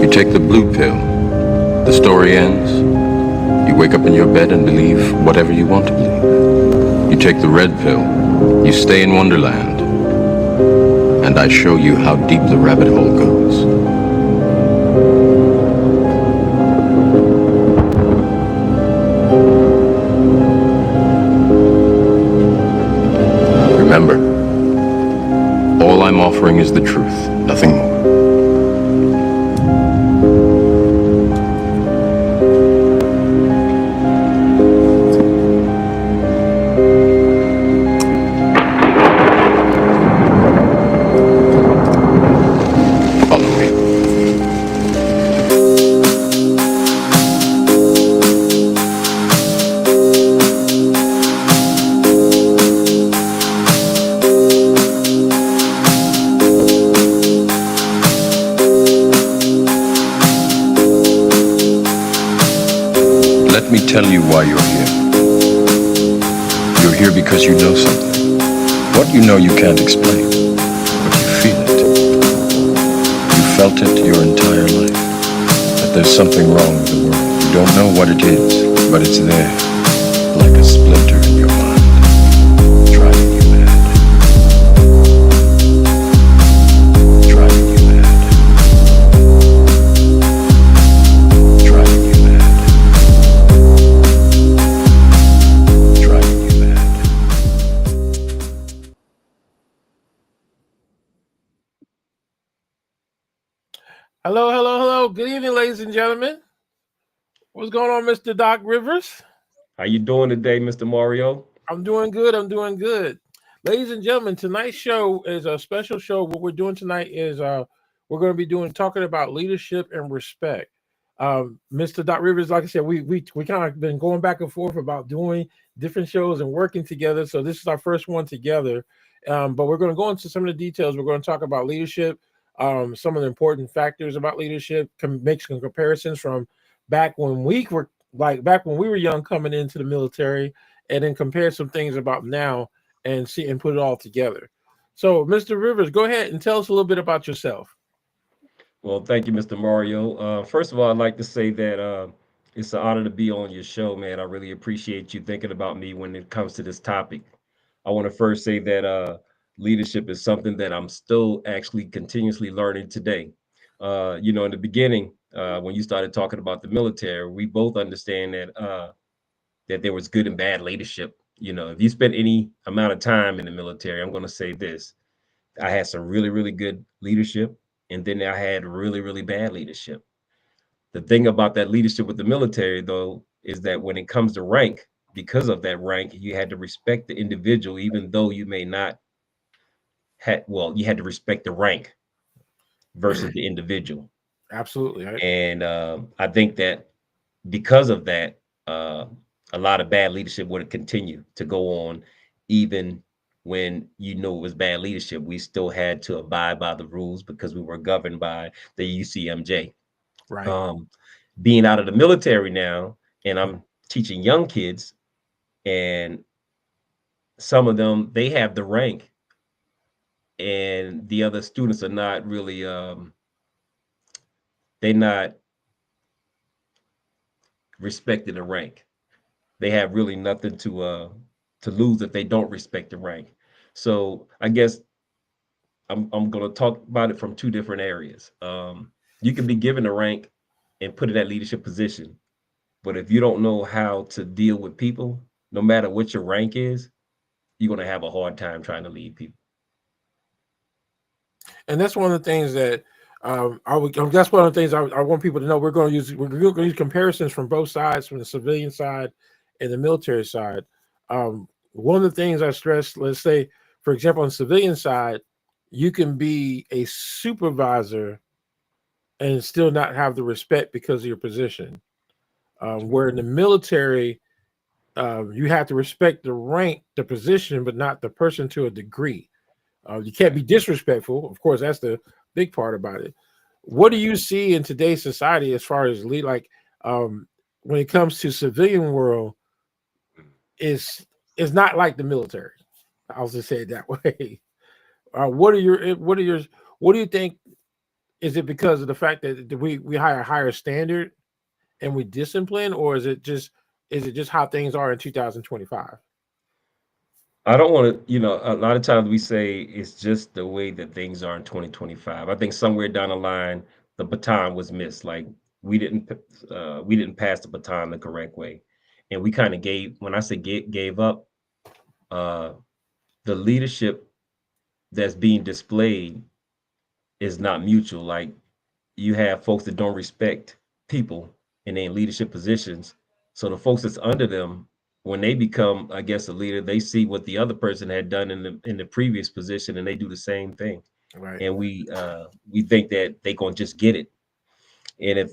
You take the blue pill. The story ends. You wake up in your bed and believe whatever you want to believe. You take the red pill. You stay in Wonderland. And I show you how deep the rabbit hole goes. Remember, all I'm offering is the truth, nothing more. Let me tell you why you're here. You're here because you know something. What you know you can't explain, but you feel it. You felt it your entire life, that there's something wrong with the world. You don't know what it is, but it's there, like a splinter in your mind, driving you mad. Driving you mad. Driving you mad. Driving you mad. Hello, hello, hello. Good evening, ladies and gentlemen. What's going on, Mr. Doc Rivers? How you doing today, Mr. Mario? I'm doing good. I'm doing good. Ladies and gentlemen, tonight's show is a special show. What we're doing tonight is we're going to be talking about leadership and respect. Mr. Doc Rivers, like I said, we kind of been going back and forth about doing different shows and working together. So this is our first one together. But we're going to go into some of the details. We're going to talk about leadership, some of the important factors about leadership, make some comparisons from back when we were young coming into the military, and then compare some things about now and see and put it all together. So, Mr. Rivers, go ahead and tell us a little bit about yourself. Well, thank you, Mr. Mario. First of all, I'd like to say that it's an honor to be on your show, man. I really appreciate you thinking about me when it comes to this topic. I want to first say that leadership is something that I'm still actually continuously learning today. In the beginning, when you started talking about the military, we both understand that there was good and bad leadership. If you spent any amount of time in the military, I'm going to say this: I had some really, really good leadership, and then I had really, really bad leadership. The thing about that leadership with the military, though, is that when it comes to rank, because of that rank, you had to respect the individual, even though you may not you had to respect the rank versus the individual. Absolutely. Right? And I think that because of that, a lot of bad leadership would continue to go on, even when it was bad leadership. We still had to abide by the rules because we were governed by the UCMJ. Right. Being out of the military now, and I'm teaching young kids, and some of them, they have the rank, and the other students are not really they're not respecting the rank. They have really nothing to lose if they don't respect the rank. So I guess I'm going to talk about it from two different areas. You can be given a rank and put in that leadership position, but if you don't know how to deal with people, no matter what your rank is, you're going to have a hard time trying to lead people. And that's one of the things that that's one of the things I want people to know. We're going to use comparisons from both sides, from the civilian side and the military side. One of the things I stress, let's say, for example, on the civilian side, you can be a supervisor and still not have the respect because of your position. Where in the military, you have to respect the rank, the position, but not the person to a degree. You can't be disrespectful. Of course, that's the big part about it. What do you see in today's society as far as when it comes to civilian world? Is not like the military. I'll just say it that way. What do you think is it because of the fact that we hire a higher standard and we discipline, or is it just how things are in 2025? I don't want to, a lot of times we say it's just the way that things are in 2025. I think somewhere down the line, the baton was missed. Like we didn't pass the baton the correct way. And we kind of when I say gave up, uh, the leadership that's being displayed is not mutual. Like you have folks that don't respect people and they in leadership positions. So the folks that's under them, when they become, I guess, a leader, they see what the other person had done in the previous position, and they do the same thing. Right. And we think that they gonna just get it. And if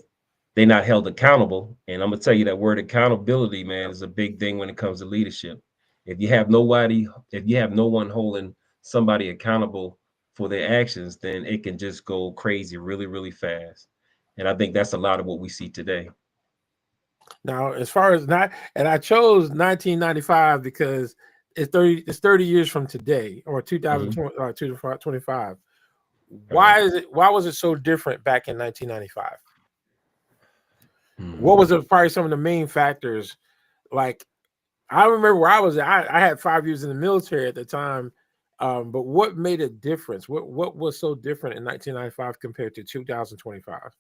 they're not held accountable, and I'm gonna tell you that word accountability, man, is a big thing when it comes to leadership. If you have nobody, if you have no one holding somebody accountable for their actions, then it can just go crazy really, really fast. And I think that's a lot of what we see today. Now, as far as not, and I chose 1995 because it's 30 years from today, or Mhm. 2020 or 2025. Right. Why was it so different back in 1995? What Hmm. was probably some of the main factors? Like, I remember where I was at. I had 5 years in the military at the time. But what made a difference? What was so different in 1995 compared to 2025?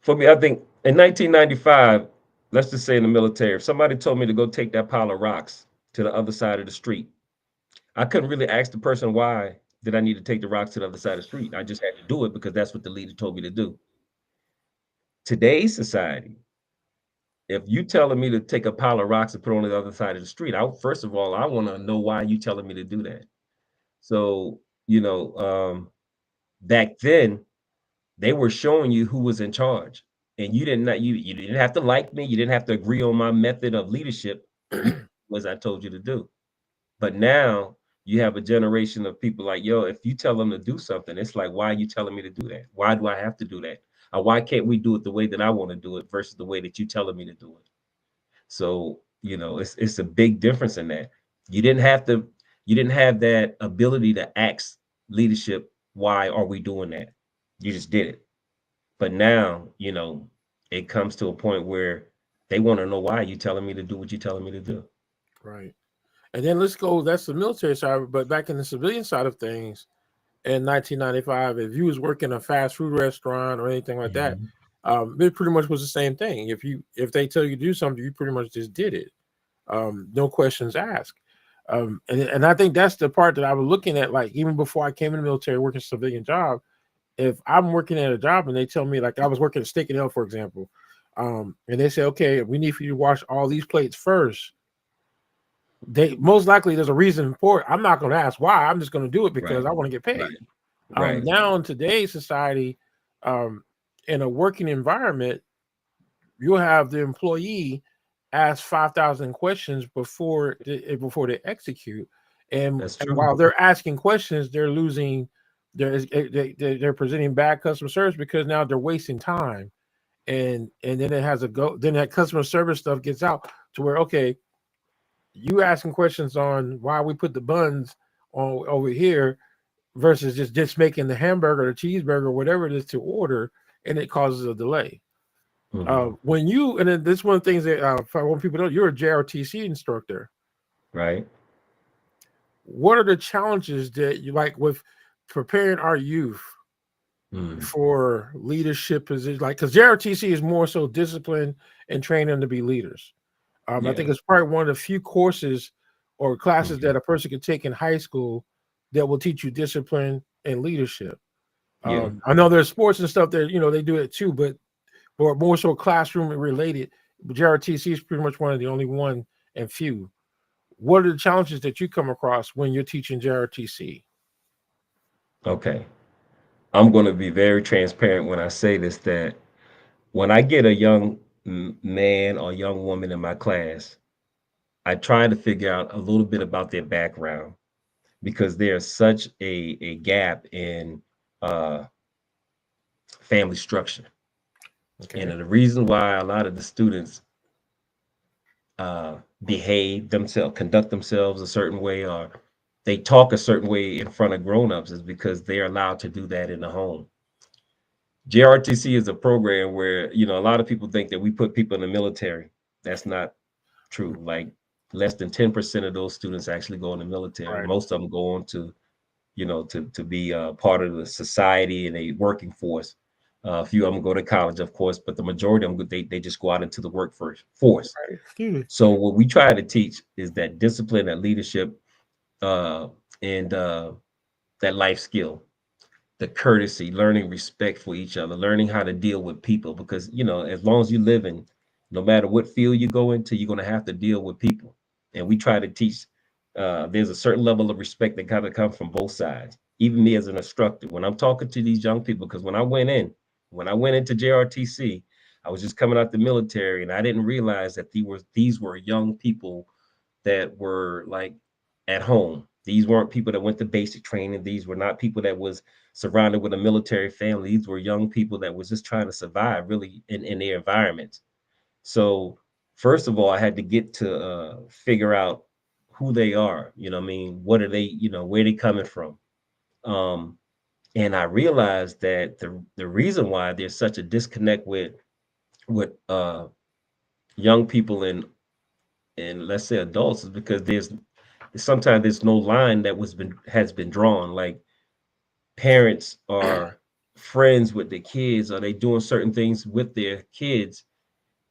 For me, I think in 1995, let's just say in the military, if somebody told me to go take that pile of rocks to the other side of the street, I couldn't really ask the person why did I need to take the rocks to the other side of the street. I just had to do it because that's what the leader told me to do. Today's society, if you telling me to take a pile of rocks and put it on the other side of the street, I first of all, I want to know why you telling me to do that. So, back then they were showing you who was in charge. And you didn't not you didn't have to like me, you didn't have to agree on my method of leadership. You was I told you to do. But now you have a generation of people like, yo, if you tell them to do something, it's like, why are you telling me to do that? Why do I have to do that? Or why can't we do it the way that I want to do it versus the way that you telling me to do it? So, it's a big difference in that. You didn't have to, you didn't have that ability to ask leadership, why are we doing that? You just did it. But now, it comes to a point where they want to know why you telling me to do what you telling me to do. Right. And then let's go. That's the military side, but back in the civilian side of things, in 1995, if you was working a fast food restaurant or anything like that, Mhm. it pretty much was the same thing. If they tell you to do something, you pretty much just did it. No questions asked. And I think that's the part that I was looking at. Like even before I came in the military, working a civilian job, if I'm working at a job and they tell me, like I was working at Steak and Ale, for example, and they say, okay, we need for you to wash all these plates first. They most likely there's a reason for it. I'm not going to ask why. I'm just going to do it because Right, I want to get right, paid. right. Now in today's society, um, in a working environment, you'll have the employee ask 5,000 questions before they execute, That's and true. while they're asking questions, they're losing. They're presenting bad customer service because now they're wasting time, and then it has a go. Then that customer service stuff gets out to where okay, you asking questions on why we put the buns on over here versus just making the hamburger, the cheeseburger, whatever it is to order, and it causes a delay. Mhm. When you and then this one of the things that I want people to know, you're a JRTC instructor. Right. What are the challenges that you like with preparing our youth Mm. for leadership positions? Like, because JRTC is more so discipline and training them to be leaders. I Yeah. think it's probably one of the few courses or classes Mhm. that a person can take in high school that will teach you discipline and leadership. Yeah. I know there's sports and stuff that they do it too, but more so classroom related. JRTC is pretty much one of the only one and few. What are the challenges that you come across when you're teaching JRTC? Okay. I'm going to be very transparent when I say this, that when I get a young man or young woman in my class, I try to figure out a little bit about their background because there's such a gap in uh, family structure. And Okay. the reason why a lot of the students behave themselves, conduct themselves a certain way, or they talk a certain way in front of grown-ups is because they're allowed to do that in the home. JRTC is a program where, you know, a lot of people think that we put people in the military. That's not true. Like less than 10% of those students actually go in the military. Right. Most of them go on to, you know, to be part of the society and a working force. A few of them go to college, of course, but the majority of them they just go out into the workforce. Right. Excuse me. So what we try to teach is that discipline, that leadership, and that life skill, the courtesy, learning respect for each other, learning how to deal with people. Because you know, as long as you live in, no matter what field you go into, you're going to have to deal with people. And we try to teach. There's a certain level of respect that kind of comes from both sides. Even me as an instructor, when I'm talking to these young people, because when I went into JRTC, I was just coming out the military, and I didn't realize that these were young people that were like at home. These weren't people that went to basic training. These were not people that was surrounded with a military family. These were young people that was just trying to survive really in their environments. So first of all, I had to get to figure out who they are. You know what I mean? What are they, you know, where they coming from? Um, and I realized that the reason why there's such a disconnect with young people and let's say adults is because sometimes there's no line that has been drawn. Like parents are friends with their kids, or they doing certain things with their kids,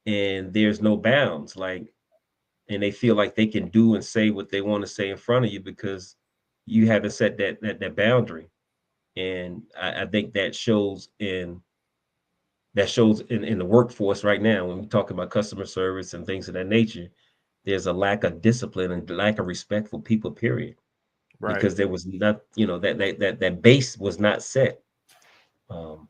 and there's no bounds. Like, and they feel like they can do and say what they want to say in front of you because you haven't set that boundary. And I think that shows in the workforce right now when we talk about customer service and things of that nature. There's a lack of discipline and lack of respect for people, period, Right. because there was not, you know, that base was not set. Um,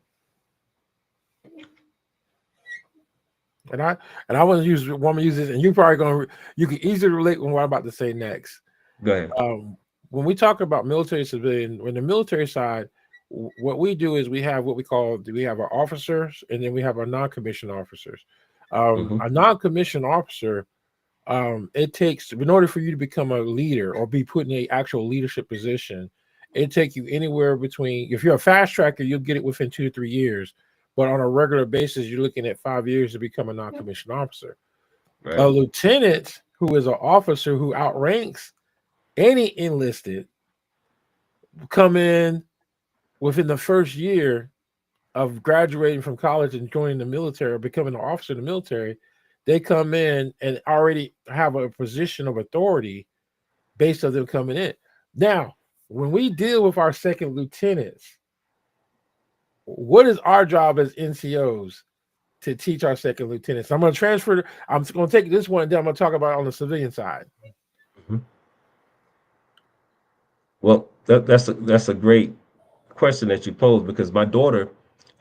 And I want to use this, and you probably you can easily relate with what I'm about to say next. Go ahead. When we talk about military civilian, when the military side, what we do is we have our officers, and then we have our non-commissioned officers. Hmm. A non-commissioned officer, it takes, in order for you to become a leader or be put in a actual leadership position, it take you anywhere between, if you're a fast tracker, you'll get it within 2 to 3 years. But on a regular basis, you're looking at 5 years to become a non-commissioned officer. A Right. lieutenant, who is an officer who outranks any enlisted, come in within the first year of graduating from college and joining the military or becoming an officer in the military. They come in and already have a position of authority based on them coming in. Now, when we deal with our second lieutenants, what is our job as NCOs to teach our second lieutenants? I'm going to transfer. I'm going to take this one, and then I'm going to talk about it on the civilian side. Hmm. Well, that's a great question that you posed, because my daughter,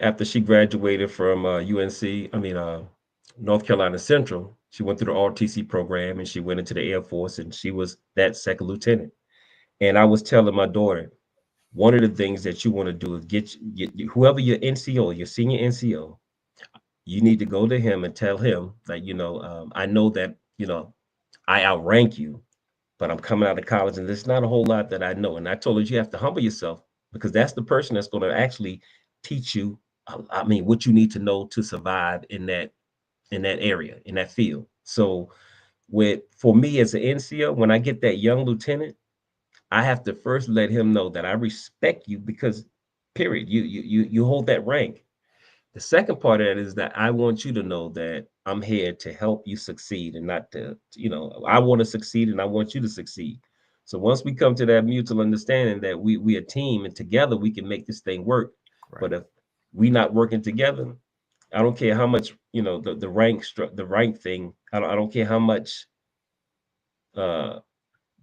after she graduated from UNC, North Carolina Central, she went through the RTC program and she went into the Air Force and she was that second lieutenant. And I was telling my daughter, one of the things that you want to do is get whoever your NCO, your senior NCO, you need to go to him and tell him that, I know that, I outrank you, but I'm coming out of college and there's not a whole lot that I know. And I told her you have to humble yourself, because that's the person that's going to actually teach you, what you need to know to survive in that area, in that field. So for me as an NCO, when I get that young lieutenant, I have to first let him know that I respect you because period, you hold that rank. The second part of that is that I want you to know that I'm here to help you succeed and not I want to succeed and I want you to succeed. So once we come to that mutual understanding that we a team and together we can make this thing work. Right. But if we not working together, I don't care how much, the rank thing. I don't care how much uh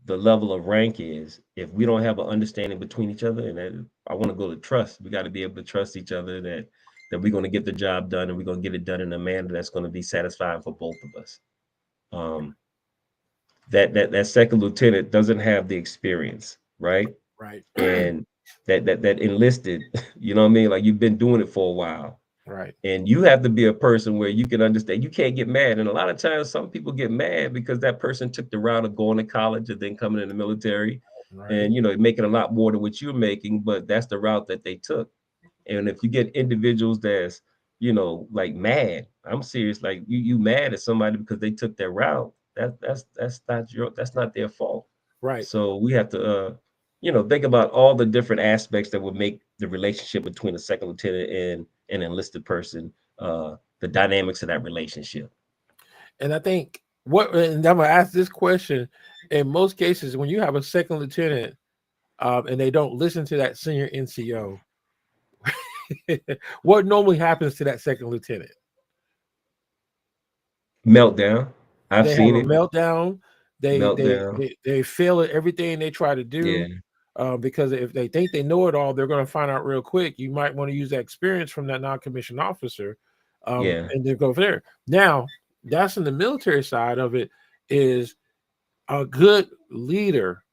the level of rank is. If we don't have an understanding between each other, and I want to go to trust, we got to be able to trust each other that we're going to get the job done and we're going to get it done in a manner that's going to be satisfying for both of us. Um, that second lieutenant doesn't have the experience, right? Right. And that enlisted, you know what I mean? Like you've been doing it for a while. Right. And you have to be a person where you can understand. You can't get mad. And a lot of times some people get mad because that person took the route of going to college and then coming in the military. and making a lot more than what you're making, but that's the route that they took. And if you get individuals that's, like mad, I'm serious, like you mad at somebody because they took their route, that's not their fault. Right. So we have to think about all the different aspects that would make the relationship between a second lieutenant and an enlisted person, the dynamics of that relationship. And I think and I'm gonna ask this question. In most cases, when you have a second lieutenant, and they don't listen to that senior NCO, what normally happens to that second lieutenant? Meltdown. I've They have seen a it. meltdown. They they Meltdown. they, they fail at everything they try to Yeah. do, because if they think they know it all, they're going to find out real quick. You might want to use that experience from that non-commissioned officer, Yeah. and then go from there. Now, that's in the military side of it. Is a good leader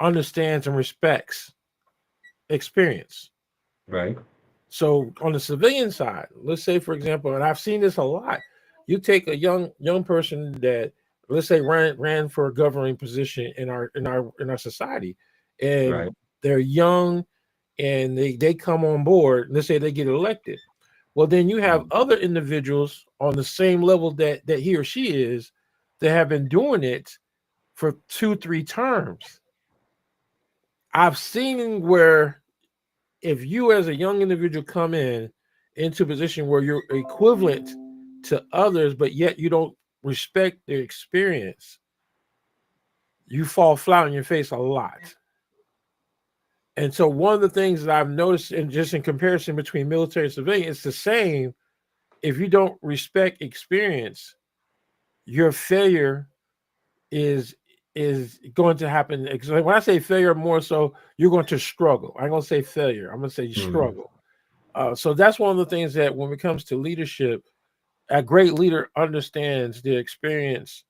understands and respects experience. Right. So on the civilian side, let's say, for example, and I've seen this a lot, you take a young person that, let's say, ran for a governing position in our society, and Right. they're young, and they come on board. Let's say they get elected. Well, then you have Mhm. other individuals on the same level that he or she is, that have been doing it for 2-3 terms. I've seen where, if you as a young individual come into a position where you're equivalent to others, but yet you don't respect their experience, you fall flat on your face a lot. And so one of the things that I've noticed, and just in comparison between military and civilian, it's the same. If you don't respect experience, your failure is going to happen. When I say failure, more so, you're going to struggle. I'm going to say failure. I'm going to say Mhm. struggle. So that's one of the things that, when it comes to leadership, a great leader understands the experience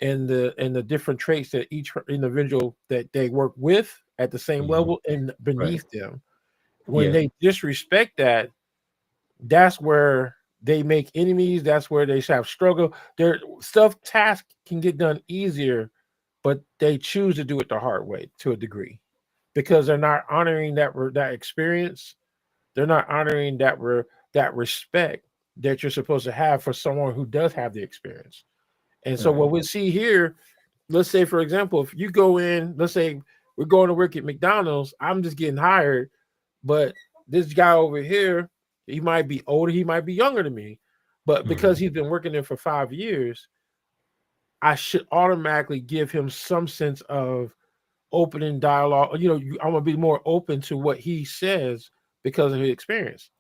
and the different traits that each individual that they work with at the same Mhm. level and Right. beneath them. When Yeah. they disrespect that, that's where they make enemies. That's where they have struggle. Their stuff task can get done easier, but they choose to do it the hard way to a degree, because they're not honoring that experience. They're not honoring that respect that you're supposed to have for someone who does have the experience. And so Right. what we see here, let's say, for example, if you go in, let's say we're going to work at McDonald's, I'm just getting hired, but this guy over here, he might be older, he might be younger than me, but because Mhm. he's been working there for 5 years, I should automatically give him some sense of opening dialogue. I'm gonna be more open to what he says because of his experience.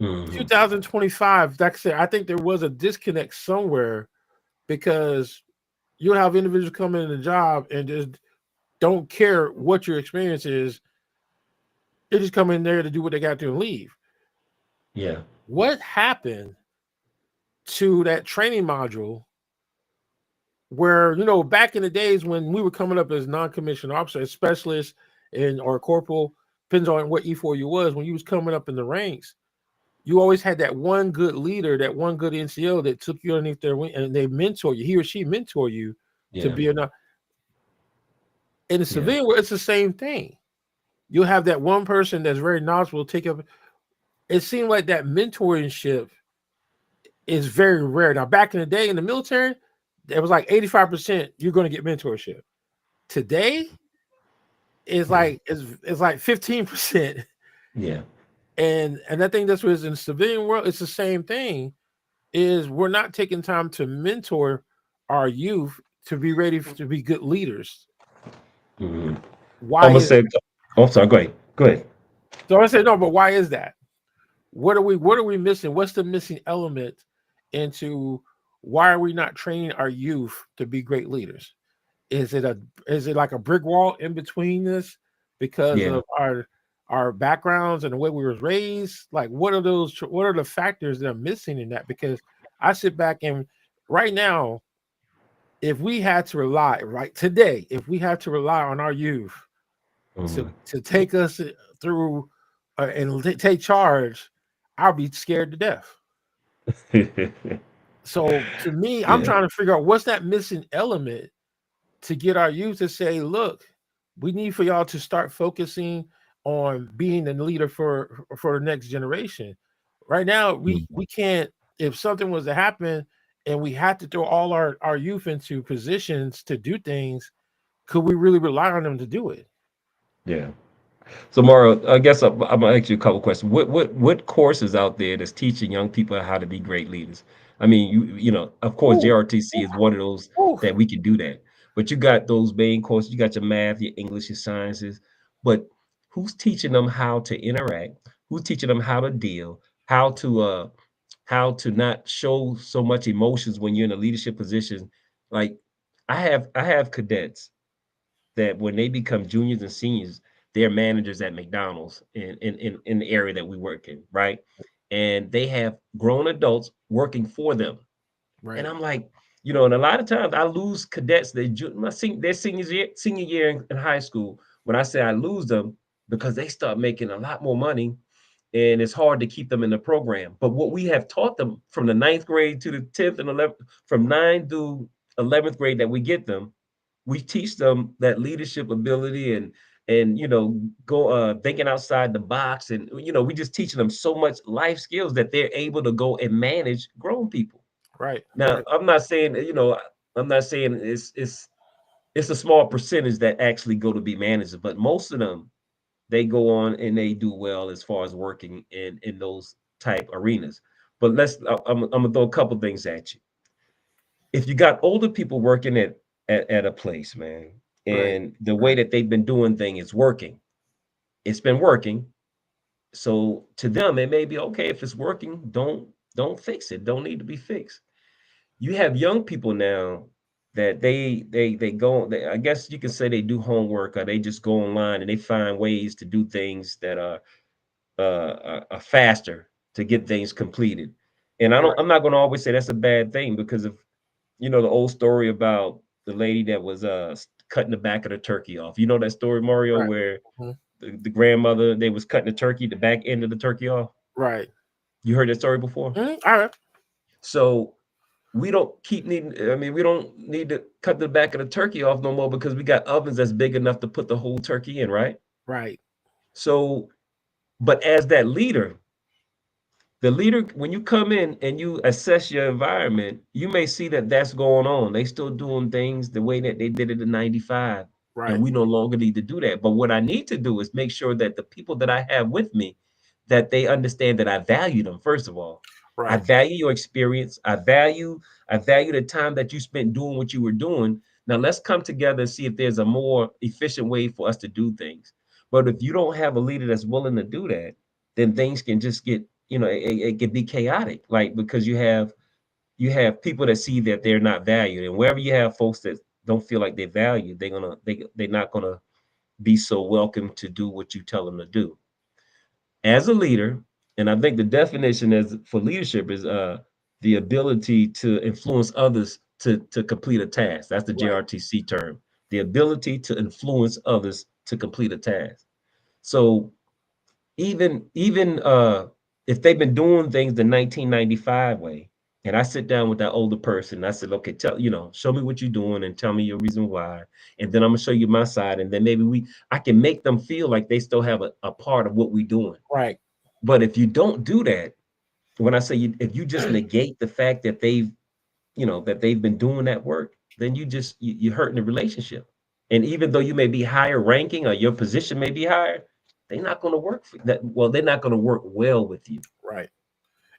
Mhm. 2025, like I said, I think there was a disconnect somewhere, because you have individuals come in the job and just don't care what your experience is. They just come in there to do what they got to do and leave. Yeah. What happened to that training module where, back in the days when we were coming up as non-commissioned officers, specialists, or corporal, depends on what E4 you was, when you was coming up in the ranks, you always had that one good leader, that one good NCO that took you underneath their wing, and they mentor you. He or she mentor you to Yeah. be enough. In the Yeah. civilian world, it's the same thing. You'll have that one person that's very knowledgeable take up. It seemed like that mentorship is very rare. Now, back in the day in the military, it was like 85% you're going to get mentorship. Today, it's Yeah. like it's like 15%. Yeah. And I think that's what is in the civilian world. It's the same thing. Is we're not taking time to mentor our youth to be ready to be good leaders. Mhm. Why I'm gonna is say. Oh, sorry. Go ahead. Go ahead. so I say no, but why is that? What are we missing? What's the missing element into why are we not training our youth to be great leaders? Is it like a brick wall in between this because Yeah. of our backgrounds and the way we were raised? Like, what are the factors that are missing in that? Because I sit back and, right now, if we had to rely right today, if we had to rely on our youth Mhm. to take us through, and take charge, I'll be scared to death. So to me, I'm Yeah. trying to figure out what's that missing element to get our youth to say, look, we need for y'all to start focusing on being a leader for the next generation. Right now, we can't. If something was to happen and we had to throw all our youth into positions to do things, could we really rely on them to do it? Yeah. So Mario, I guess I'm gonna ask you a couple questions. What courses out there that's teaching young people how to be great leaders? I mean, you know, of course, Ooh, JRTC is one of those ooh, that we can do that. But you got those main courses. You got your math, your English, your sciences. But who's teaching them how to interact? Who's teaching them how to deal? How to not show so much emotions when you're in a leadership position? Like I have cadets that when they become juniors and seniors, they're managers at McDonald's in the area that we work in, right? And they have grown adults working for them. And right, I'm like, you know, and a lot of times I lose cadets, their senior year in high school. When I say I lose them, because they start making a lot more money and it's hard to keep them in the program. But what we have taught them from the ninth grade to the 10th and 11th, from 9 through 11th grade that we get them, we teach them that leadership ability and you know go thinking outside the box, and you know we just teaching them so much life skills that they're able to go and manage grown people. right, Now right, I'm not saying, you know, I'm not saying it's a small percentage that actually go to be managers, but most of them, they go on and they do well as far as working in those type arenas. But I'm gonna throw a couple things at you. If you got older people working at a place, man, right, and the way right, that they've been doing things is working, it's been working. So to them, it may be okay if it's working. Don't fix it. Don't need to be fixed. You have young people now that they go. I guess you can say they do homework or they just go online and they find ways to do things that are faster to get things completed. And right, I'm not going to always say that's a bad thing, because of, you know, the old story about the lady that was cutting the back of the turkey off. You know that story, Mario, right, where mhm, the grandmother, they was cutting the turkey, the back end of the turkey off. right. You heard that story before? All right, So we don't keep needing, I mean, we don't need to cut the back of the turkey off no more, because we got ovens that's big enough to put the whole turkey in, right? right, So, but as that leader, the leader, when you come in and you assess your environment, you may see that that's going on. They still doing things the way that they did it in 95, and right, we no longer need to do that. But what I need to do is make sure that the people that I have with me, that they understand that I value them. First of all, I right, value your experience. I value the time that you spent doing what you were doing. Now let's come together and see if there's a more efficient way for us to do things. But if you don't have a leader that's willing to do that, then things can just get, you know, it can be chaotic, like, because you have people that see that they're not valued, and wherever you have folks that don't feel like they're valued, they're not gonna be so welcome to do what you tell them to do as a leader. And I think the definition as for leadership is the ability to influence others to complete a task. That's the right, JRTC term, the ability to influence others to complete a task. So even if they've been doing things the 1995 way, and I sit down with that older person and I said, okay, show me what you're doing and tell me your reason why, and then I'm gonna show you my side, and then maybe I can make them feel like they still have a part of what we're doing. right, But if you don't do that, when I say if you just negate the fact that they've been doing that work, then you're hurting the relationship. And even though you may be higher ranking or your position may be higher, they're not going to work for that. Well, they're not going to work well with you. right.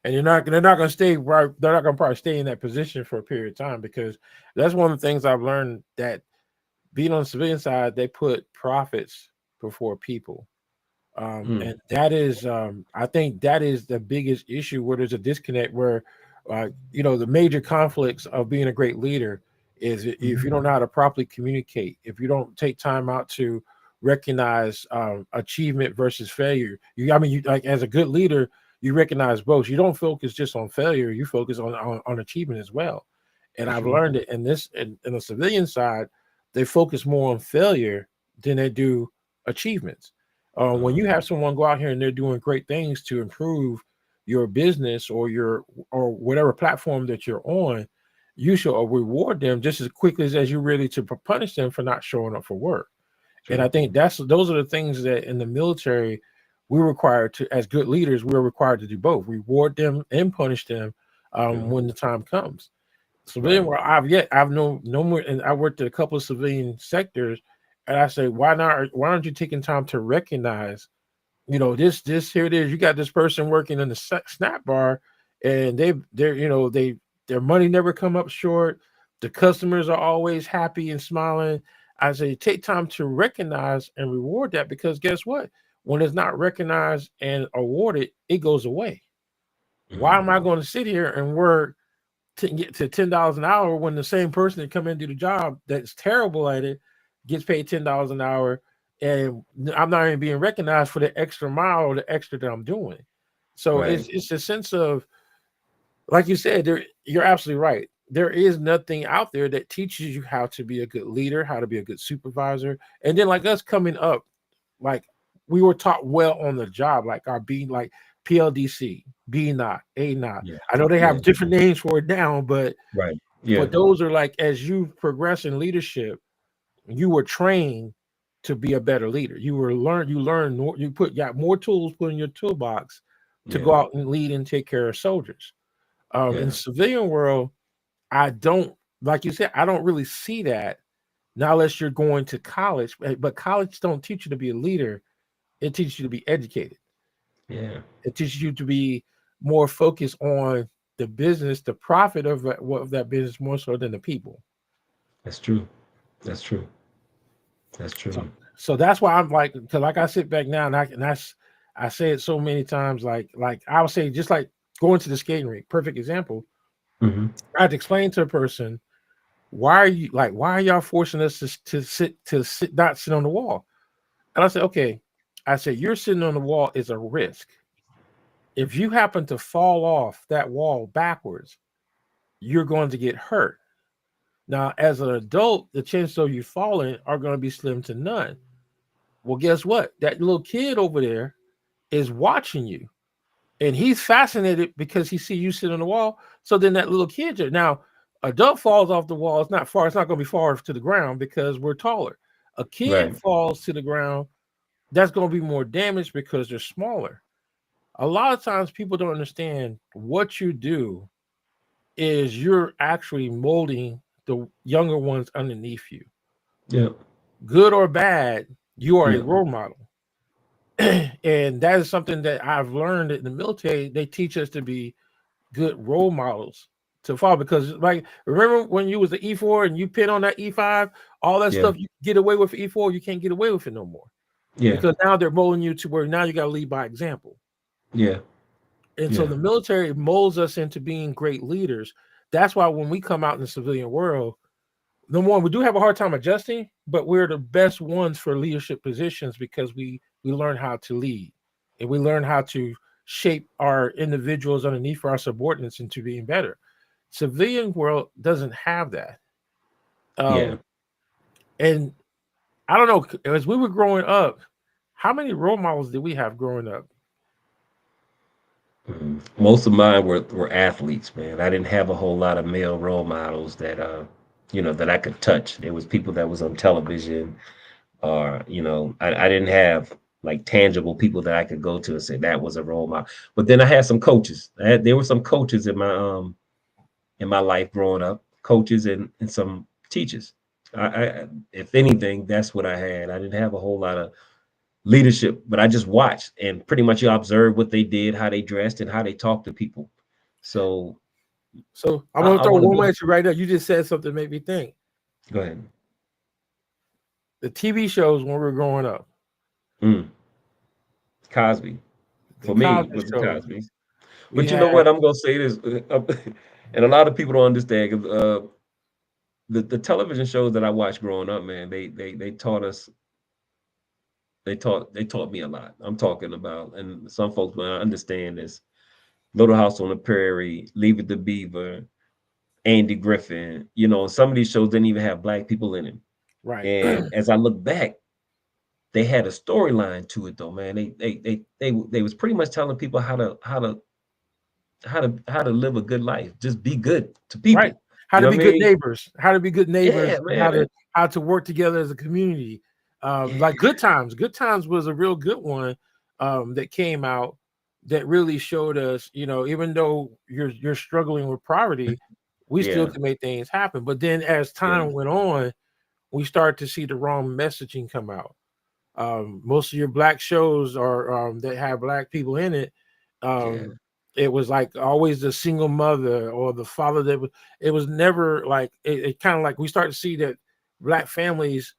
And they're not going to stay right. They're not going to probably stay in that position for a period of time, because that's one of the things I've learned, that being on the civilian side, they put profits before people. Mm, And that is, I think that is the biggest issue, where there's a disconnect, where, the major conflicts of being a great leader is if you mhm, don't know how to properly communicate, if you don't take time out to recognize achievement versus failure. You like, as a good leader, you recognize both. You don't focus just on failure; you focus on achievement as well. And that's I've right. learned it in the civilian side, they focus more on failure than they do achievements. When you Uh, have someone go out here and they're doing great things to improve your business or whatever platform that you're on, you should reward them just as quickly as you're ready to punish them for not showing up for work. And I think those are the things that in the military we're required to, as good leaders, we're required to do both: reward them and punish them when the time comes. Civilian Right. world, I've no more, and I worked at a couple of civilian sectors, and I say, why aren't you taking time to recognize, this here it is, you got this person working in the snap bar, and their money never come up short, the customers are always happy and smiling. I say take time to recognize and reward that, because guess what? When it's not recognized and awarded, it goes away. Why am I Mhm. going to sit here and work to get to $10 an hour when the same person that come in and do the job that's terrible at it gets paid $10 an hour, and I'm not even being recognized for the extra mile or the extra that I'm doing. So Right. it's a sense of, like you said, you're absolutely right. There is nothing out there that teaches you how to be a good leader, how to be a good supervisor. And then like us coming up, like we were taught well on the job, like our being like PLDC, B not, A not. Yeah. I know they Yeah. have different names for it now, but Right. Yeah. those are like, as you progress in leadership, you were trained to be a better leader. You got more tools put in your toolbox to Yeah. go out and lead and take care of soldiers. In Yeah. civilian world, I don't, like you said, I don't really see that, not unless you're going to college. But college don't teach you to be a leader. It teaches you to be educated. Yeah. It teaches you to be more focused on the business, the profit of that business, more so than the people. That's true. That's true. That's So, true. so that's why I'm like, because like I sit back now I say it so many times, like I would say, just like going to the skating rink, perfect example. Hmm. I had to explain to a person, why are y'all forcing us to not sit on the wall? And I said, okay. I said, you're sitting on the wall is a risk. If you happen to fall off that wall backwards, you're going to get hurt. Now, as an adult, the chances of you falling are going to be slim to none. Well, guess what? That little kid over there is watching you, and he's fascinated because he see you sit on the wall. So then that little kid, now adult falls off the wall. It's not far. It's not going to be far to the ground because we're taller. A kid Right. falls to the ground. That's going to be more damage because they're smaller. A lot of times people don't understand what you do is you're actually molding the younger ones underneath you. Yeah. Good or bad, you are a Yeah. role model. And that is something that I've learned in the military. They teach us to be good role models to follow, because like, remember when you was the E4 and you pin on that E5, all that Yeah. stuff you get away with E4, you can't get away with it no more, Yeah. because now they're molding you to where now you got to lead by example. Yeah. And so Yeah. the military molds us into being great leaders. That's why when we come out in the civilian world, number one, we do have a hard time adjusting, but we're the best ones for leadership positions because we learn how to lead, and we learn how to shape our individuals underneath our subordinates into being better. Civilian world doesn't have that. Yeah. Um, and I don't know, as we were growing up, how many role models did we have growing up? Mhm. Most of mine were athletes, man. I didn't have a whole lot of male role models that that I could touch. There was people that was on television, or I didn't have like tangible people that I could go to and say that was a role model. But then I had some coaches. There were some coaches in my life growing up, coaches and some teachers. If anything, that's what I had. I didn't have a whole lot of leadership, but I just watched and pretty much you observe what they did, how they dressed, and how they talked to people. So So I want I to throw want to one be. more at you right now. You just said something that made me think. Go ahead. The TV shows when we were growing up, Mm, Cosby the for me Cosby was the shows, Cosby. we But you know had what? I'm gonna say this, and a lot of people don't understand. The television shows that I watched growing up, man, they taught us. They taught me a lot. I'm talking about, and some folks will understand this. Little House on the Prairie, Leave It to Beaver, Andy Griffin. Some of these shows didn't even have black people in them. right, And as I look back, they had a storyline to it, though, man. They was pretty much telling people how to live a good life. Just be good to right. people. How You to know be what I good mean? neighbors, how to be good Yeah, neighbors, and man. how to work together as a community. Yeah. Like Good Times. Good Times was a real good one that came out that really showed us, even though you're struggling with poverty, we still Yeah. can make things happen. But then as Yeah. time went on, we start to see the wrong messaging come out. Most of your black shows are that have black people in it. Yeah. Um, it was like always the single mother or the father that was. It was never like it kind of like we start to see that black families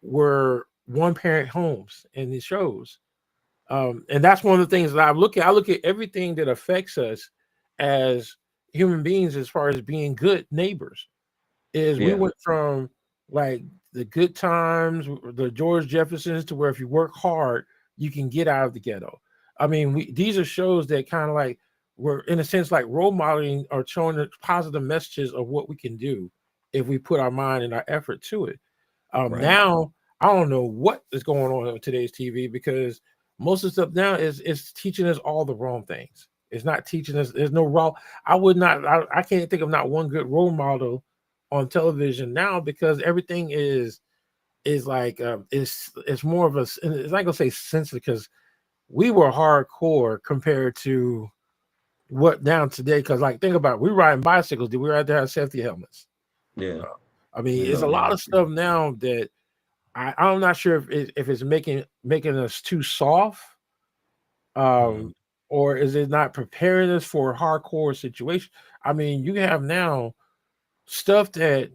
were one parent homes in these shows. And that's one of the things that I look at. I look at everything that affects us as human beings as far as being good neighbors is we Yeah. went from like the Good Times, the George Jeffersons, to where if you work hard, you can get out of the ghetto. I mean, these are shows that kind of like were in a sense like role modeling or showing the positive messages of what we can do if we put our mind and our effort to it. Right. Now I don't know what is going on with today's TV because most of the stuff now is teaching us all the wrong things. It's not teaching us. There's no raw. I would not. I can't think of not one good role model on television now because everything is like it's more of a. It's not gonna say sensitive because we were hardcore compared to what now today. Because like think about it, we riding bicycles. Did we ride to have safety helmets? Yeah. I mean, You it's know, a lot man. of stuff now that I'm not sure if it's making us too soft, Mhm. um, or is it not preparing us for a hardcore situation? I mean, you have now stuff that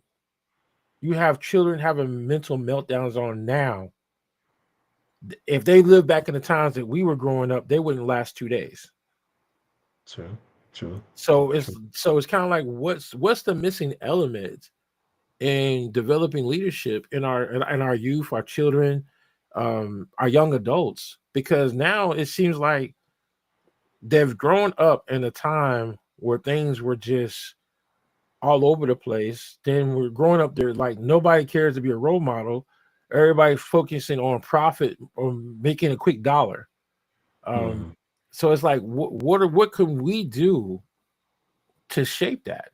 you have children having mental meltdowns on now. If they lived back in the times that we were growing up, they wouldn't last 2 days. True. True. So True. it's kind of like what's the missing element in developing leadership in our youth, our children, our young adults, because now it seems like they've grown up in a time where things were just all over the place. Then we're growing up there like nobody cares to be a role model. Everybody's focusing on profit or making a quick dollar. Um, Mhm. so it's like what can we do to shape that?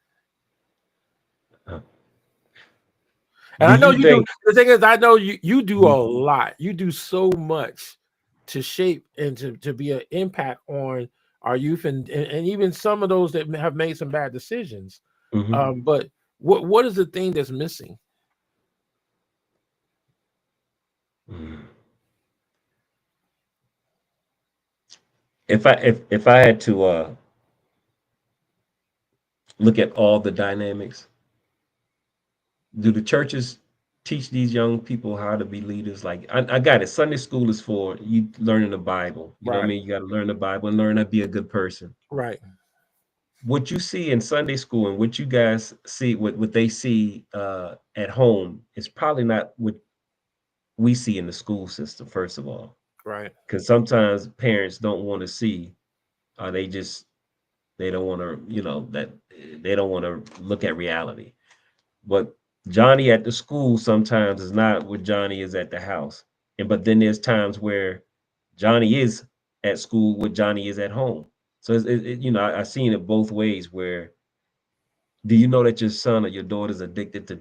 Uh, And Do I know you you do. think? The thing is, I know you do a Mhm. lot. You do so much to shape and to be an impact on our youth and even some of those that have made some bad decisions. Mhm. But what is the thing that's missing? Mhm. If I had to look at all the dynamics, do the churches teach these young people how to be leaders? Like I got it. Sunday school is for you learning the Bible. You know what I Right, mean? You got to learn the Bible and learn how to be a good person. right, What you see in Sunday school and what you guys see, what they see at home is probably not what we see in the school system, first of all. right, Because sometimes parents don't want to see, they just they don't want to, that they don't want to look at reality. But Johnny at the school sometimes is not what Johnny is at the house. And but then there's times where Johnny is at school what Johnny is at home. So I've seen it both ways. Where do you know that your son or your daughter's addicted to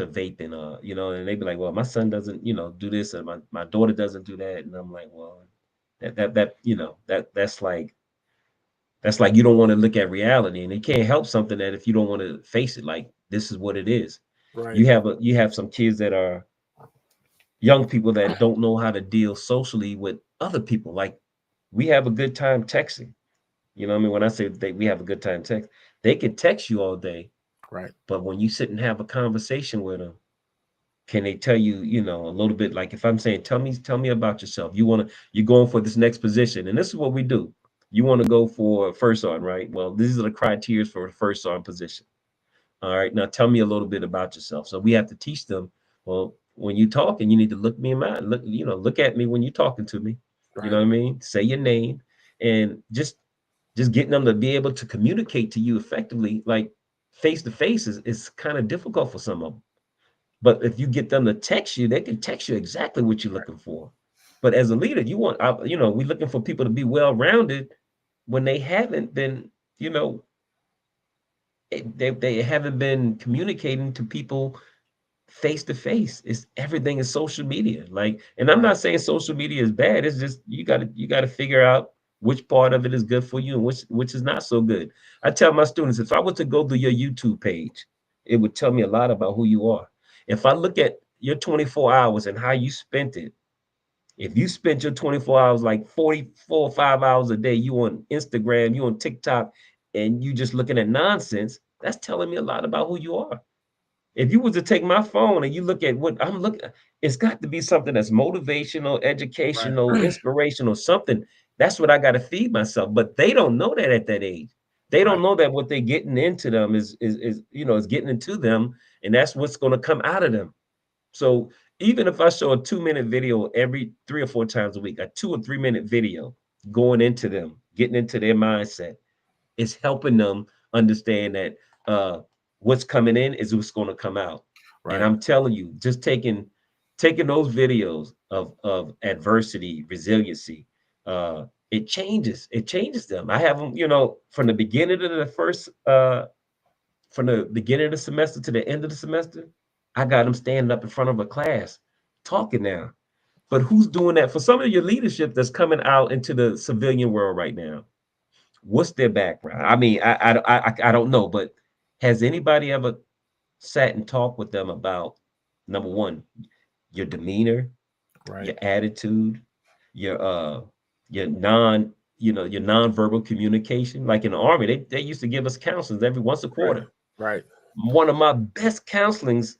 vaping? And they be like, well, my son doesn't, do this, and my daughter doesn't do that. And I'm like, well, that's like you don't want to look at reality, and you can't help something that if you don't want to face it, like this is what it is. right, You have some kids that are young people that don't know how to deal socially with other people. Like we have a good time texting. You know what I mean? When I say we have a good time text, they can text you all day, right, but when you sit and have a conversation with them, can they tell you, a little bit, like if I'm saying, tell me about yourself. You're going for this next position, and this is what we do. You want to go for first on, right? Well, these are the criteria for a first on position. All right, now tell me a little bit about yourself. So we have to teach them. Well, when you talking, you need to look me in my look at me when you're talking to me. You know right, what I mean? Say your name, and just getting them to be able to communicate to you effectively, like face to face, is kind of difficult for some of them. But if you get them to text you, they can text you exactly what you're looking for. But as a leader, we're looking for people to be well rounded when they haven't been, you know, they haven't been communicating to people face to face. It's everything is social media. Like, and I'm Right. not saying social media is bad. It's just you gotta figure out which part of it is good for you and which is not so good. I tell my students, if I were to go through your YouTube page, it would tell me a lot about who you are. If I look at your 24 hours and how you spent it, if you spent your 24 hours like 44 or 5 hours a day, you on Instagram, you on TikTok, and you just looking at nonsense, that's telling me a lot about who you are. If you was to take my phone and you look at what I'm looking, it's got to be something that's motivational, educational, Right. inspirational, something. That's what I got to feed myself. But they don't know that at that age. They don't Right. know that what they're getting into them is is getting into them, and that's what's going to come out of them. So even if I show a 2 minute video every 3 or 4 times a week, a 2 or 3 minute video going into them, getting into their mindset, it's helping them understand that what's coming in is what's going to come out. And Right. I'm telling you, just taking those videos of adversity, resiliency, it changes them. I have them, from the beginning of the first from the beginning of the semester to the end of the semester, I got them standing up in front of a class talking now. But who's doing that for some of your leadership that's coming out into the civilian world right now? What's their background? I mean, I don't know, but has anybody ever sat and talked with them about number one, your demeanor, Right. your attitude, your your non your nonverbal communication? Like in the army, they used to give us counselings every once a Right. quarter. Right. One of my best counselings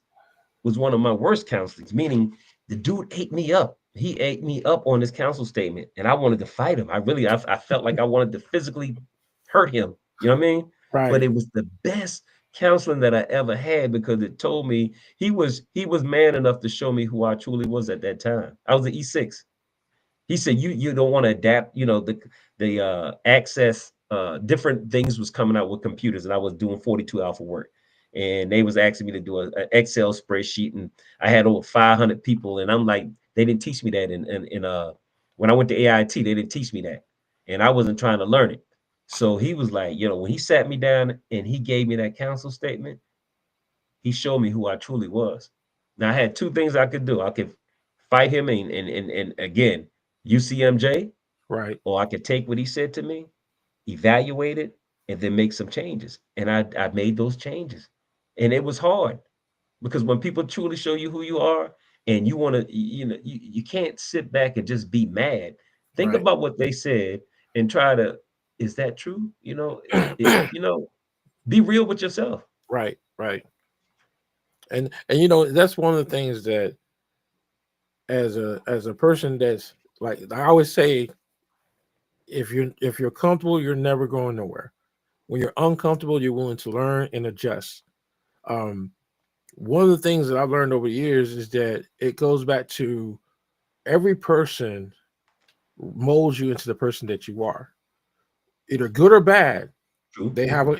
was one of my worst counselings, meaning the dude ate me up. He ate me up on his counsel statement, and I wanted to fight him. I felt like I wanted to physically hurt him. You know what I mean? But Right. it was the best counseling that I ever had because it told me he was man enough to show me who I truly was at that time. I was an E6. He said you don't want to adapt, the access different things was coming out with computers, and I was doing 42 alpha work. And they was asking me to do an Excel spreadsheet, and I had over 500 people, and I'm like, they didn't teach me that in when I went to AIT, they didn't teach me that, and I wasn't trying to learn it. So he was like, when he sat me down and he gave me that counsel statement, he showed me who I truly was. Now I had two things I could do. I could fight him and again, UCMJ, Right. or I could take what he said to me, evaluate it, and then make some changes. And I made those changes. And it was hard because when people truly show you who you are and you want to, you can't sit back and just be mad. Think Right. about what they said and try to, is that true? Be real with yourself. Right. Right. And that's one of the things that as a person that's like I always say, if you're comfortable, you're never going nowhere. When you're uncomfortable, you're willing to learn and adjust. Um, One of the things that I've learned over the years is that it goes back to every person molds you into the person that you are, either good or bad. True, They have an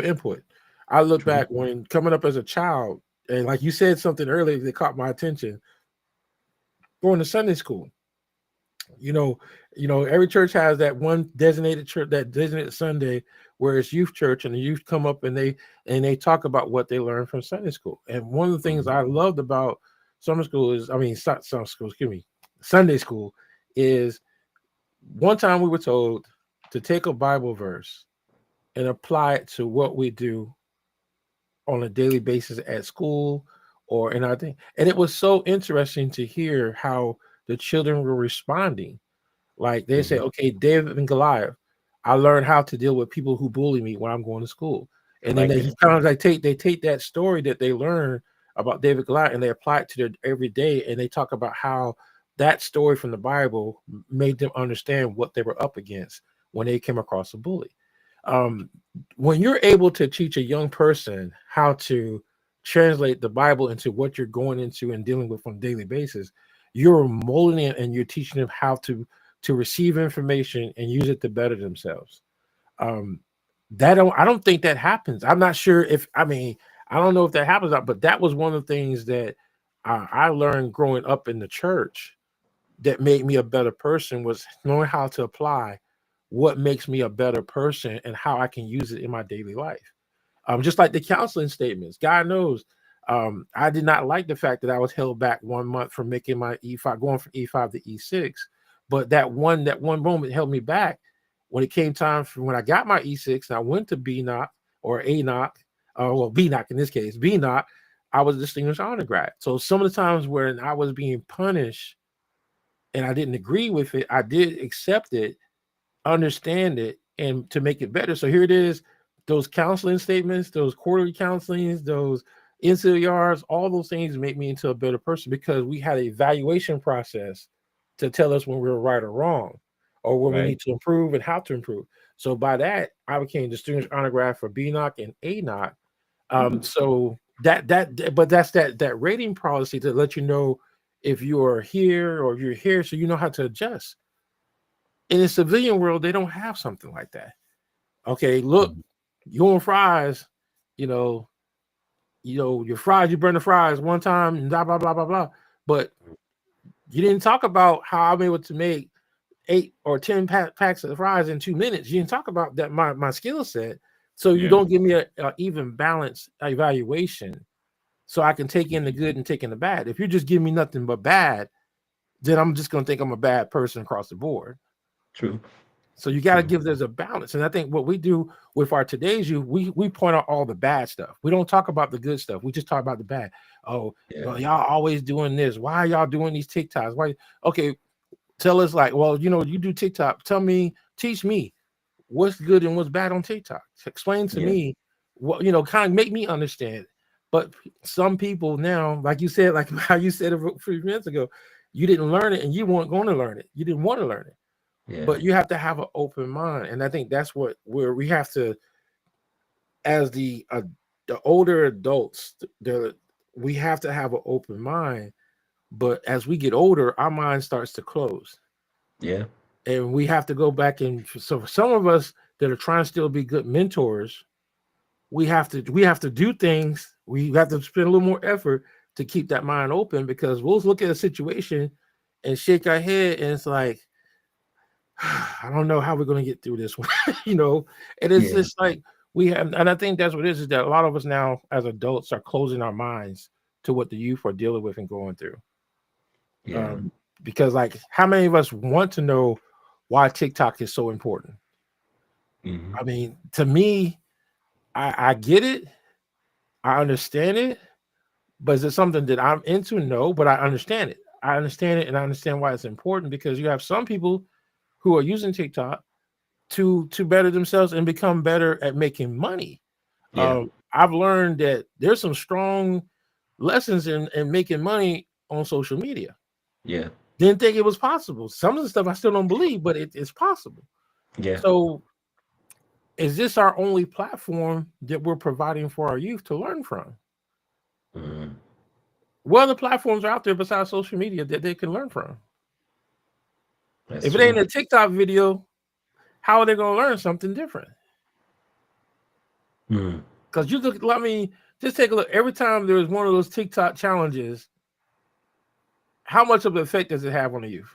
input. I look true. back when coming up as a child, and like you said something earlier that caught my attention. Going to Sunday school, you know, every church has that one designated church, that designated Sunday where it's youth church, and the youth come up and they talk about what they learned from Sunday school. And one of the things Mhm. I loved about summer school is, I mean, summer school, excuse me, Sunday school is one time we were told to take a Bible verse and apply it to what we do on a daily basis at school or in our thing. And it was so interesting to hear how the children were responding. Like they say, Mhm. okay, David and Goliath. I learned how to deal with people who bully me when I'm going to school. I And then like they that. kind of like take that story that they learned about David Goliath and they apply it to their everyday, and they talk about how that story from the Bible made them understand what they were up against when they came across a bully. Um, when you're able to teach a young person how to translate the Bible into what you're going into and dealing with on a daily basis, you're molding it and you're teaching them how to receive information and use it to better themselves. Um, I don't think that happens. I'm not sure if I mean I don't know if that happens, but that was one of the things that I learned growing up in the church that made me a better person was knowing how to apply what makes me a better person and how I can use it in my daily life. Just like the counseling statements, God knows. I did not like the fact that I was held back 1 month from making my E5, going from E5 to E6. But that one moment held me back when it came time for when I got my E6 and I went to B knock or A knock, well, B knock in this case, B knock, I was a distinguished honor grad. So some of the times when I was being punished and I didn't agree with it, I did accept it, understand it, and to make it better. So here it is, those counseling statements, those quarterly counselings, those NCLRs, all those things make me into a better person because we had an evaluation process to tell us when we were right or wrong, or when we need to improve and how to improve. So by that, I became distinguished honor grad for B knock and A knock. So but that's that rating policy to let you know if you are here or you're here, so you know how to adjust. In the civilian world, they don't have something like that. Okay, look, you on fries, you know, your fries, you burn the fries one time and blah blah blah blah blah. But you didn't talk about how I'm able to make 8 or 10 packs of fries in 2 minutes. You didn't talk about that my skill set. So you don't give me a even balanced evaluation, so I can take in the good and take in the bad. If you just give me nothing but bad, then I'm just going to think I'm a bad person across the board. True. So you got to give there's a balance. And I think what we do with our today's youth, we point out all the bad stuff. We don't talk about the good stuff. We just talk about the bad. Oh, well, y'all always doing this. Why are y'all doing these TikToks? Why? Okay, tell us like, well, you do TikTok. Teach me what's good and what's bad on TikTok. Explain to me what, kind of make me understand. But some people now, like you said, like how you said it a few minutes ago, you didn't learn it and you weren't going to learn it. You didn't want to learn it. Yeah. But you have to have an open mind. And I think that's where we have to, as the older adults, we have to have an open mind. But as we get older, our mind starts to close. Yeah. And we have to go back and so for some of us that are trying to still be good mentors, we have to do things. We have to spend a little more effort to keep that mind open, because we'll look at a situation and shake our head and it's like, I don't know how we're going to get through this one, and it's just like we have, and I think that's what it is that a lot of us now as adults are closing our minds to what the youth are dealing with and going through. Yeah. Because like, how many of us want to know why TikTok is so important? Mm-hmm. I mean, to me, I get it. I understand it. But is it something that I'm into? No, but I understand it. I understand it, and I understand why it's important, because you have some people who are using TikTok to better themselves and become better at making money. Yeah. I've learned that there's some strong lessons in making money on social media. Yeah. Didn't think it was possible. Some of the stuff I still don't believe, but it's possible. Yeah. So is this our only platform that we're providing for our youth to learn from? Mm-hmm. What other platforms are out there besides social media that they can learn from? That's if it ain't a TikTok video, how are they going to learn something different? Because you look, just take a look. Every time there's one of those TikTok challenges, how much of an effect does it have on the youth?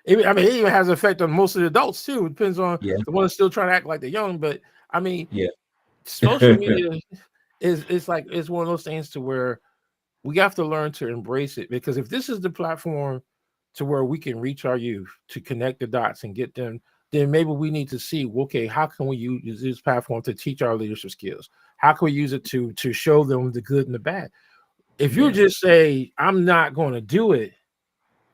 It even has an effect on most of the adults too. It depends on the ones still trying to act like they're young. But I mean, social media it's one of those things to where we have to learn to embrace it, because if this is the platform to where we can reach our youth, to connect the dots and get them, then maybe we need to see, okay, how can we use this platform to teach our leadership skills? How can we use it to show them the good and the bad? If you just say, I'm not going to do it,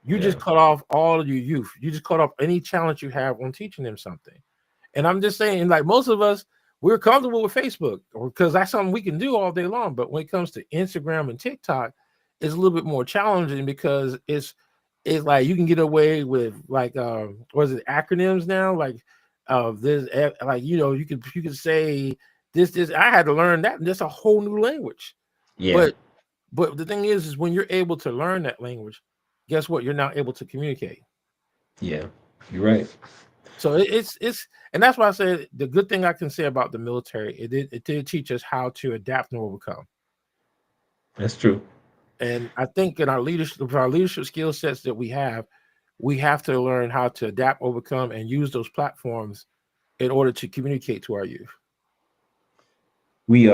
you just cut off all of your youth. You just cut off any challenge you have on teaching them something. And I'm just saying, like most of us, we're comfortable with Facebook because that's something we can do all day long. But when it comes to Instagram and TikTok, it's a little bit more challenging, because it's like you can get away with like what is it, acronyms now? Like this, like you can say this. I had to learn that, and that's a whole new language. Yeah. But the thing is when you're able to learn that language, guess what? You're now able to communicate. Yeah, you're right. So it's and that's why I said the good thing I can say about the military, it did teach us how to adapt and overcome. That's true. And I think in our leadership skill sets that we have to learn how to adapt, overcome, and use those platforms in order to communicate to our youth. We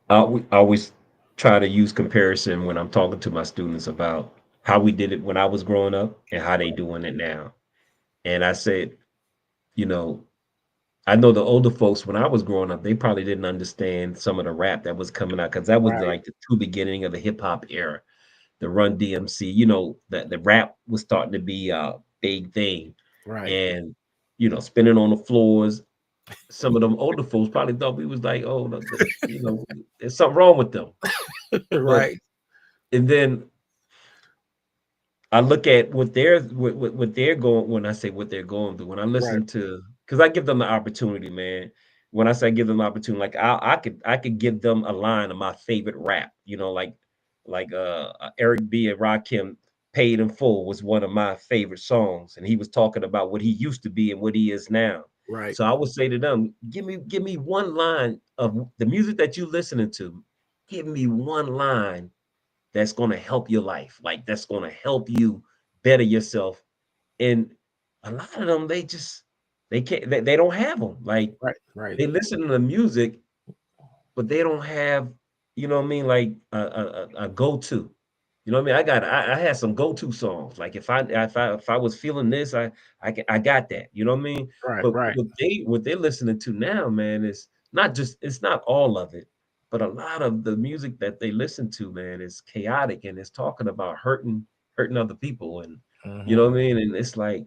I always try to use comparison when I'm talking to my students about how we did it when I was growing up and how they doing it now. And I said, you know, I know the older folks when I was growing up, they probably didn't understand some of the rap that was coming out because that was Right, like the true beginning of the hip hop era, the Run DMC. The rap was starting to be a big thing, right, and spinning on the floors. Some of them older folks probably thought we was like, oh, there's something wrong with them. But right, and then I look at what they're going when I say what they're going through. When I right, listen to, because I give them the opportunity, man. When I say give them the opportunity, like I could give them a line of my favorite rap, like Eric B. and Rakim, Paid in Full was one of my favorite songs, and he was talking about what he used to be and what he is now. right, So I would say to them, give me one line of the music that you listening to. Give me one line that's going to help your life, like that's going to help you better yourself. And a lot of them, they can't, they don't have them. Like right, right, they listen to the music, but they don't have, you know what I mean, like a go-to. You know what I mean? I had some go-to songs. Like if I was feeling this, I got that. You know what I mean? right, But right, what they're listening to now, man, is not just it's not all of it, but a lot of the music that they listen to, man, is chaotic and it's talking about hurting other people, and you hmm, know what I mean? And it's like,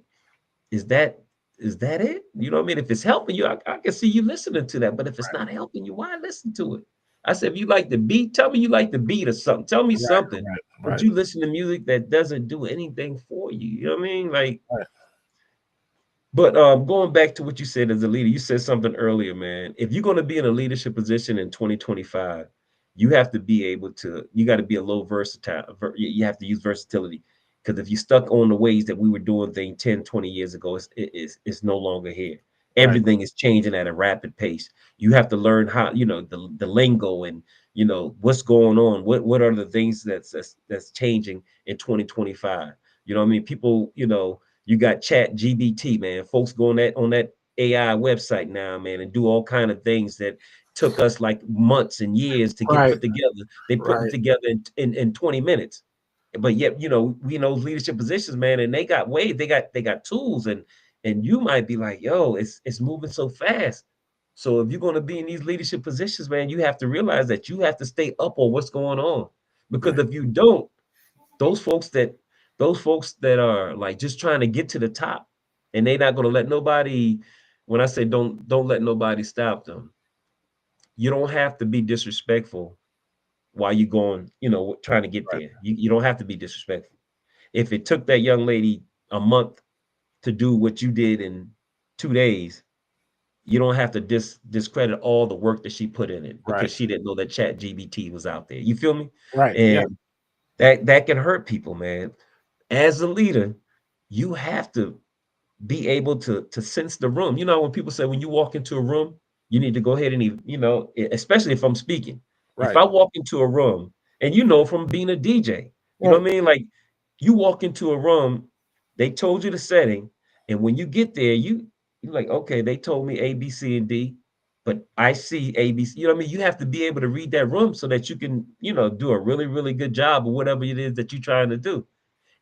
is that is that it? You know what I mean? If it's helping you, I can see you listening to that. But if it's not helping you, why listen to it? I said, if you like the beat, tell me you like the beat or something. Tell me right, something. right, But right, you listen to music that doesn't do anything for you. You know what I mean? Like, right, but going back to what you said as a leader, you said something earlier, man. If you're going to be in a leadership position in 2025, you have to be able to, you got to be a little versatile. You have to use versatility. Because if you stuck on the ways that we were doing things 10, 20 years ago, it's no longer here. right, Everything is changing at a rapid pace. You have to learn how, the lingo and, what's going on. What are the things that's changing in 2025? You know what I mean? People, you got Chat GBT, man. Folks go on that AI website now, man, and do all kind of things that took us like months and years to get right, put together. They put it right, together in 20 minutes. But yet, we know leadership positions, man, and they got tools, and you might be like, yo, it's moving so fast. So if you're going to be in these leadership positions, man, you have to realize that you have to stay up on what's going on. Because right, if you don't, those folks that those folks that are like just trying to get to the top, and they're not going to let nobody, when I say don't let nobody stop them, you don't have to be disrespectful while you're going, trying to get right, there. You don't have to be disrespectful. If it took that young lady a month to do what you did in 2 days, you don't have to discredit all the work that she put in it right, because she didn't know that Chat GBT was out there. You feel me? right, yeah, And that can hurt people, man. As a leader, you have to be able to sense the room. You know, when people say when you walk into a room, you need to go ahead and especially if I'm speaking. If right, I walk into a room, and from being a DJ, you know right, what I mean? Like you walk into a room, they told you the setting, and when you get there, you're like, okay, they told me A, B, C, and D, but I see A, B, C. You know what I mean? You have to be able to read that room so that you can, do a really, really good job of whatever it is that you're trying to do.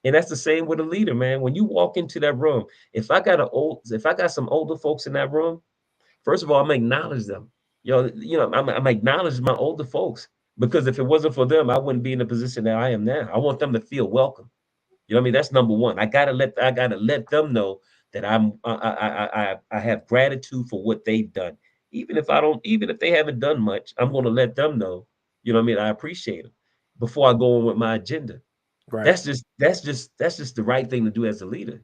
And that's the same with a leader, man. When you walk into that room, if I got some older folks in that room, first of all, I'm acknowledge them. I'm acknowledge my older folks because if it wasn't for them, I wouldn't be in the position that I am now. I want them to feel welcome. You know what I mean? That's number one. I gotta let them know that I have gratitude for what they've done. Even if they haven't done much, I'm gonna let them know, you know what I mean? I appreciate them before I go on with my agenda. right, That's just the right thing to do as a leader.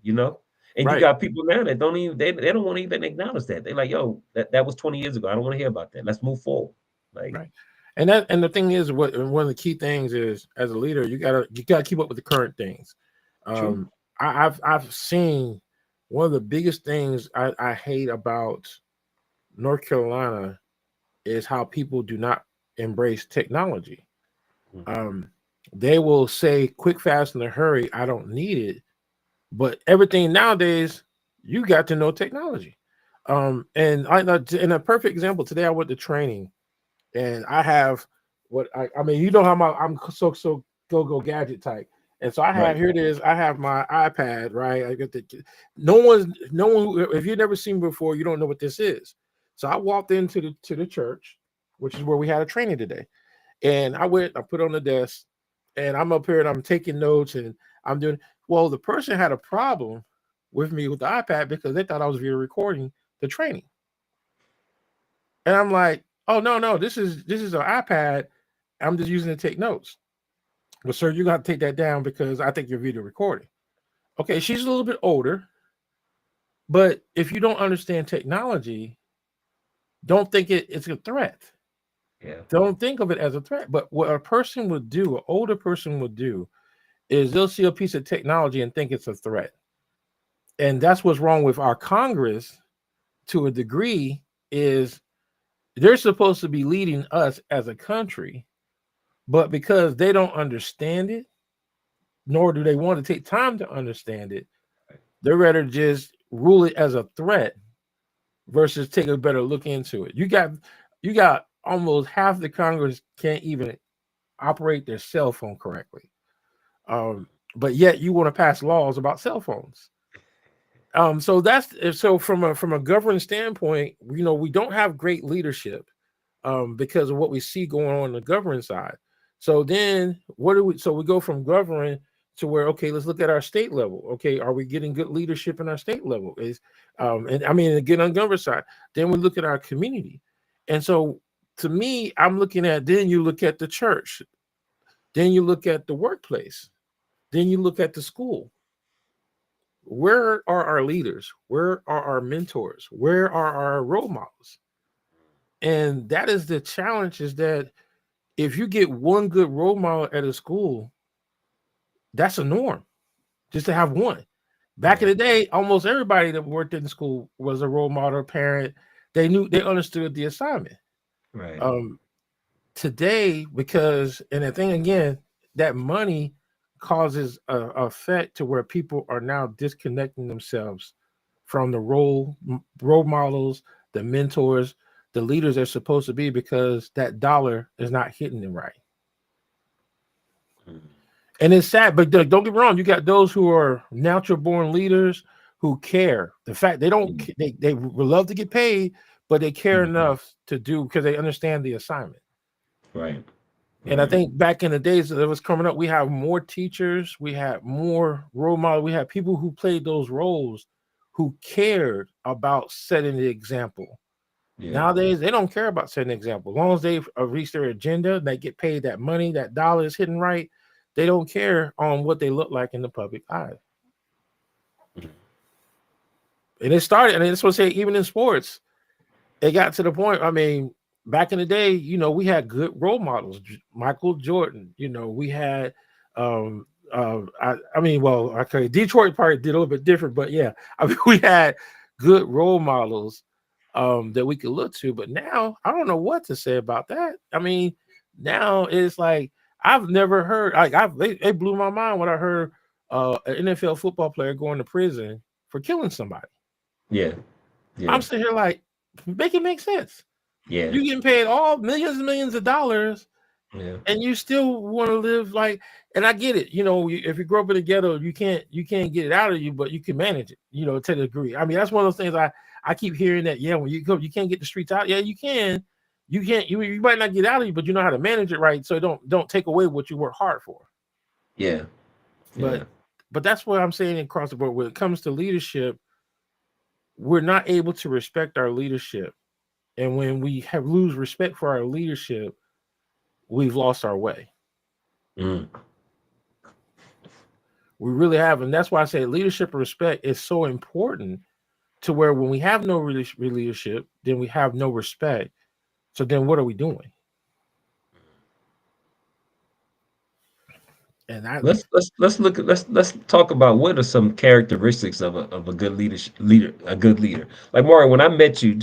And you right, got people now that they don't want to even acknowledge that. They're like, yo, that was 20 years ago. I don't want to hear about that. Let's move forward. Like, right. And the thing is, one of the key things is as a leader, you gotta keep up with the current things. true. Um, I've seen one of the biggest things I hate about North Carolina is how people do not embrace technology. Mhm. Um, they will say quick, fast, in a hurry, I don't need it. But everything nowadays, you got to know technology. And in a perfect example, today I went to training and I have I mean, you know how I'm so go gadget type. And so I have Right. here it is. I have my iPad, right? I get the no one. If you've never seen before, you don't know what this is. So I walked into the church, which is where we had a training today, and I put it on the desk, and I'm up here and I'm taking notes and I'm doing. Well, the person had a problem with me with the iPad because they thought I was video recording the training, and I'm like, oh no, this is an iPad. I'm just using it to take notes. Well, sir, you got to take that down because I think you're video recording. Okay, she's a little bit older, but if you don't understand technology, don't think it's a threat. Yeah. Don't think of it as a threat. But what a person would do, an older person would do, is they'll see a piece of technology and think it's a threat. And that's what's wrong with our Congress to a degree is they're supposed to be leading us as a country, but because they don't understand it, nor do they want to take time to understand it, they'd rather just rule it as a threat versus take a better look into it. You got almost half the Congress can't even operate their cell phone correctly. Um, but yet you want to pass laws about cell phones. So so from a governance standpoint, we don't have great leadership because of what we see going on the government side. So then what do we? So we go from government to where okay, let's look at our state level. Okay, are we getting good leadership in our state level? And I mean again on government side. Then we look at our community, and so to me, I'm looking at then you look at the church, then you look at the workplace, then you look at the school. Where are our leaders? Where are our mentors? Where are our role models? And that is the challenge is that if you get one good role model at a school, that's a norm just to have one. Back in Yeah. the day, almost everybody that worked in school was a role model, parent. They understood the assignment. Right. Um, Today, because and the thing again, that money causes a effect to where people are now disconnecting themselves from the role models, the mentors, the leaders they're supposed to be because that dollar is not hitting them right. Mm. And it's sad, but don't get me wrong. You got those who are natural born leaders who care. The fact they don't, Mm. they would love to get paid, but they care Mhm. enough to do because they understand the assignment. Right. And I Right. think back in the days that it was coming up, we have more teachers, we had more role models, we had people who played those roles who cared about setting the example. Yeah. Nowadays, they don't care about setting an example. As long as they've reached their agenda, they get paid that money, that dollar is hidden right. They don't care on what they look like in the public eye. Mhm. And it started, and it's supposed to say, even in sports, it got to the point. I mean, back in the day, we had good role models. Michael Jordan, we had, I mean, well, okay, Detroit probably did a little bit different, but yeah, I mean, we had good role models that we could look to. But now I don't know what to say about that. I mean, now it's like I've never heard like they blew my mind when I heard an NFL football player going to prison for killing somebody. Yeah. I'm Yeah. sitting here like, make it make sense. Yeah. You getting paid all millions and millions of dollars, Yeah. and you still want to live like. And I get it. If you grow up in the ghetto, you can't get it out of you, but you can manage it. To the degree. I mean, that's one of those things I keep hearing that. Yeah, when you go, you can't get the streets out. Yeah, you can. You can't. You might not get out of you, but you know how to manage it right. So don't take away what you work hard for. Yeah. But Yeah. but that's what I'm saying across the board. When it comes to leadership, we're not able to respect our leadership. And when we have lose respect for our leadership, we've lost our way. Mm. We really have. And that's why I say leadership and respect is so important to where when we have no leadership, then we have no respect. So then what are we doing? And I Let's look at let's talk about what are some characteristics of a good leader, a good leader. Like Mario, when I met you,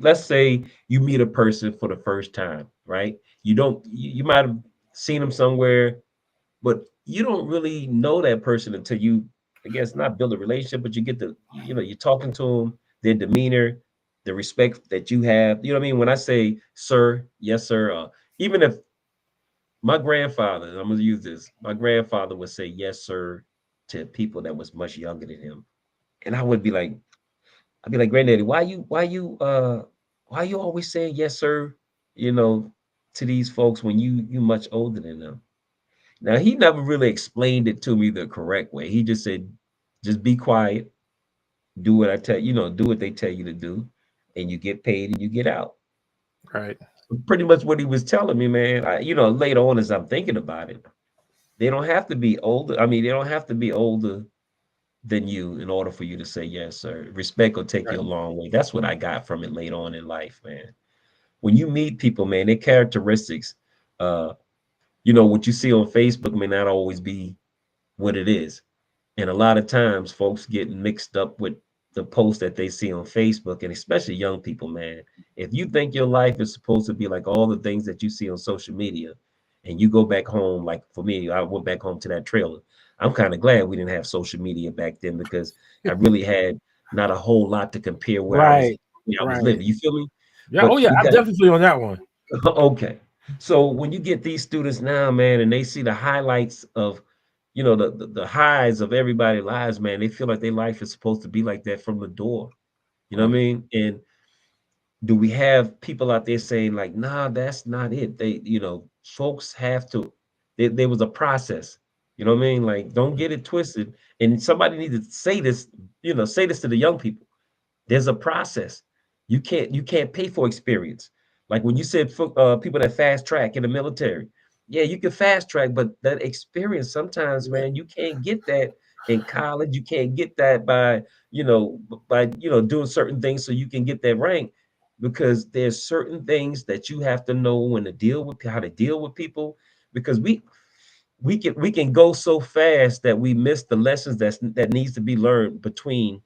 let's say you meet a person for the first time, right? You might have seen them somewhere, but you don't really know that person until you, I guess, not build a relationship, but you get the, you're talking to them, their demeanor, the respect that you have. You know what I mean? When I say sir, yes, sir, even if my grandfather, I'm gonna use this. My grandfather would say yes, sir, to people that was much younger than him. And I would be like, I'd be like, granddaddy, why you always saying yes, sir, you know, to these folks when you much older than them? Now he never really explained it to me the correct way. He just said, just be quiet, do what I tell you, know, do what they tell you to do, and you get paid and you get out. Right. Pretty much what he was telling me, man. Later on as I'm thinking about it, they don't have to be older. I mean, they don't have to be older than you in order for you to say yes, sir. Respect will take you Right. a long way. That's what I got from it later on in life, man. When you meet people, man, their characteristics, uh, what you see on Facebook may not always be what it is. And a lot of times folks get mixed up with the posts that they see on Facebook, and especially young people, man. If you think your life is supposed to be like all the things that you see on social media, and you go back home, like for me, I went back home to that trailer. I'm kind of glad we didn't have social media back then because I really had not a whole lot to compare Right. where I was Right. living. You feel me? Yeah. Oh But yeah. we I'm got definitely on that one. okay. So when you get these students now, man, and they see the highlights of, the highs of everybody's lives, man, they feel like their life is supposed to be like that from the door. You know what I Right. mean? And do we have people out there saying like, nah, that's not it? Folks have to. There was a process. You know what I mean? Like, don't get it twisted. And somebody needs to say this. Say this to the young people. There's a process. You can't pay for experience. Like when you said people that fast track in the military, yeah, you can fast track, but that experience sometimes, Yeah. man, you can't get that in college. You can't get that by doing certain things so you can get that rank, because there's certain things that you have to know when to deal with how to deal with people, because we can go so fast that we miss the lessons that needs to be learned between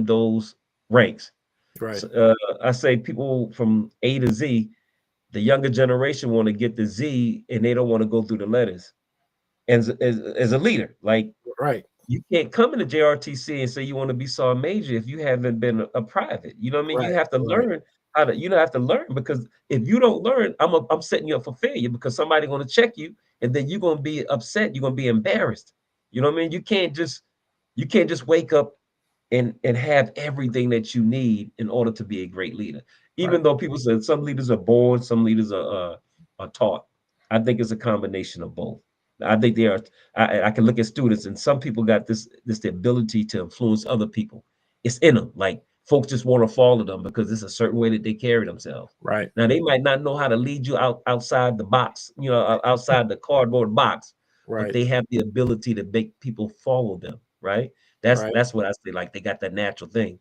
those ranks. Right. So, I say people from A to Z, the younger generation want to get the Z and they don't want to go through the letters. As a leader, like Right. you can't come into JRTC and say you want to be sergeant major if you haven't been a private. You know what I mean? You Right. have to Right. learn have to learn, because if you don't learn, I'm setting you up for failure, because somebody's going to check you and then you're going to be upset. You're going to be embarrassed. You know what I mean? You can't just wake up and have everything that you need in order to be a great leader. Right. Even though people say some leaders are born, some leaders are taught. I think it's a combination of both. I think they are. I can look at students, and some people got this the ability to influence other people. It's in them. Like folks just want to follow them because it's a certain way that they carry themselves. Right. Now they might not know how to lead you outside the box, outside the cardboard box, but Right. they have the ability to make people follow them. Right? That's Right. that's what I say. Like they got that natural thing.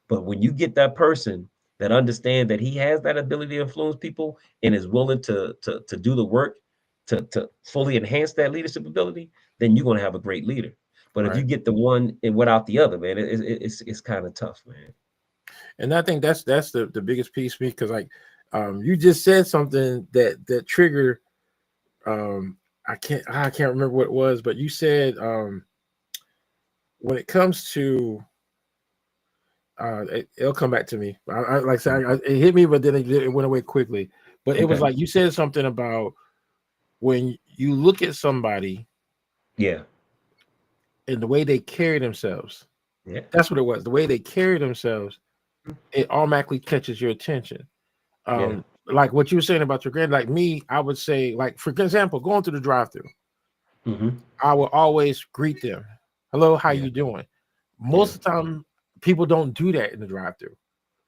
But when you get that person that understand that he has that ability to influence people and is willing to do the work to fully enhance that leadership ability, then you're gonna have a great leader. But if you Right. get the one and without the other, man, it's kind of tough, man. And I think that's the biggest piece for me, because like you just said something that triggered um I can't remember what it was, but you said when it comes to it'll come back to me. Like I said, it hit me, but then it went away quickly. But it was Okay. like you said something about when you look at somebody Yeah. and the way they carry themselves. Yeah. That's what it was. The way they carry themselves, it automatically catches your attention. Yeah. Like what you were saying about your grand, like me, I would say, like for example, going through the drive-through, Mm-hmm. I will always greet them. Hello, how Yeah. you doing? Yeah. Most of the time, people don't do that in the drive-through.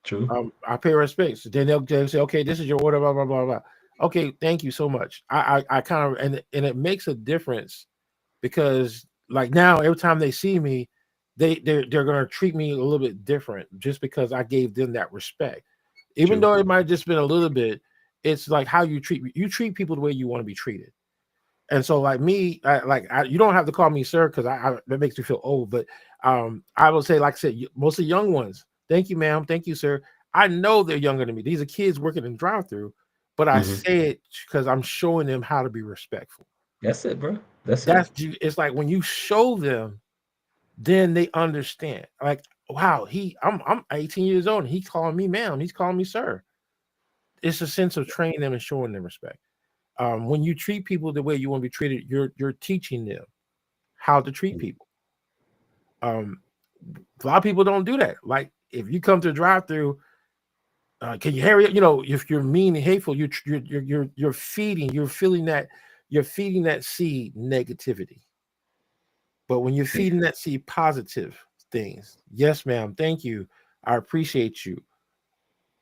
True. I pay respects. Then they'll say, okay, this is your order, blah blah blah blah. Okay, thank you so much. I kind of and it makes a difference, because like now every time they see me, they're gonna treat me a little bit different just because I gave them that respect. Even True. though it might have just been a little bit, it's like how you treat people the way you want to be treated. And so like me, you don't have to call me sir, because that makes me feel old. But I will say, like I said, most of the young ones, thank you, ma'am, thank you, sir. I know they're younger than me. These are kids working in drive-through, but I Mm-hmm. say it because I'm showing them how to be respectful. That's it, bro. That's it. It's like when you show them, then they understand. Like, wow, I'm 18 years old and he's calling me ma'am, he's calling me sir. It's a sense of training them and showing them respect. When you treat people the way you want to be treated, you're teaching them how to treat people. A lot of people don't do that. Like if you come to a drive-through, can you hurry up? You know, if you're mean and hateful, you're feeding, you're feeding that seed negativity. But when you're feeding that seed positive things, yes, ma'am, thank you, I appreciate you.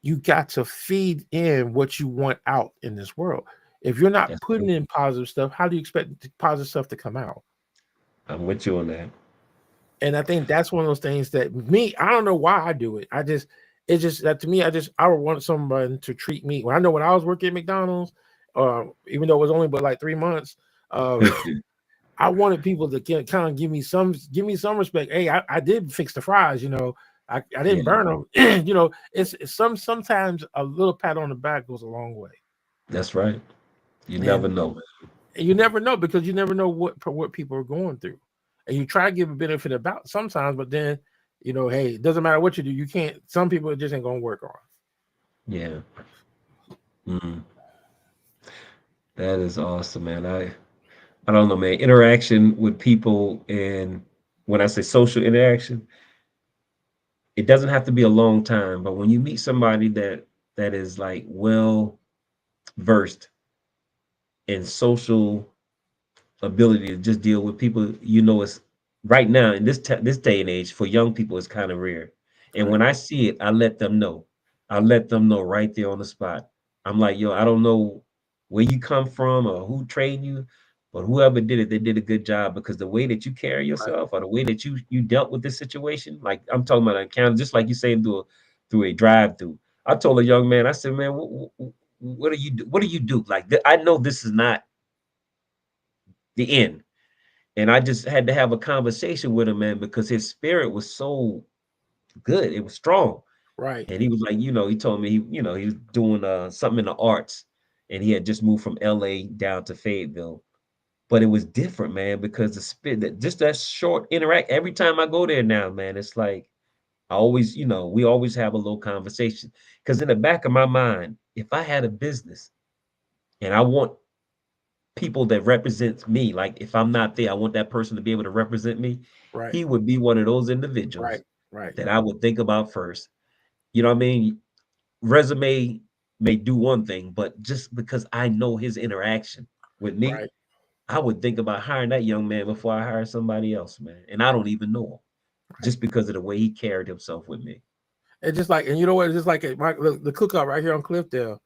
You got to feed in what you want out in this world. If you're not putting in positive stuff, how do you expect the positive stuff to come out? I'm with you on that. And I think that's one of those things that I don't know why I do it. It's just that to me, I would want someone to treat me. When I know when I was working at McDonald's, even though it was only but like 3 months, I wanted people to kind of give me some respect. Hey, I did fix the fries, you know. I didn't burn them. You know, it's sometimes a little pat on the back goes a long way. That's right. You never know, man. You never know because you never know what people are going through. And you try to give a benefit about sometimes, but then, you know, hey, it doesn't matter what you do. You can't, some people just ain't going to work on. Yeah. That is awesome, man. I don't know, man. Interaction with people, and when I say social interaction, it doesn't have to be a long time, but when you meet somebody that is like well versed in social ability to just deal with people, you know, it's right now in this day and age for young people, it's kind of rare. And when I see it, I let them know. I let them know right there on the spot. I'm like, yo, I don't know where you come from or who trained you, but whoever did it, they did a good job because the way that you carry yourself or the way that you dealt with this situation, like I'm talking about an encounter, just like you saying through a drive-through. I told a young man, I said, man, what do you do? What do you do? Like I know this is not the end. And I just had to have a conversation with him, man, because his spirit was so good. It was strong. Right. And he was like, you know, he told me, he was doing something in the arts and he had just moved from LA down to Fayetteville. But it was different, man, because the spirit, just that short interact. Every time I go there now, man, it's like I always, we always have a little conversation. Because in the back of my mind, if I had a business and I want people that represents me, like if I'm not there, I want that person to be able to represent me. Right. He would be one of those individuals Right. that I would think about first. You know what I mean? Resume may do one thing, but just because I know his interaction with me, Right. I would think about hiring that young man before I hire somebody else, man. And I don't even know him just because of the way he carried himself with me. It's just like, and you know what? It's just like the cookout right here on Cliffdale.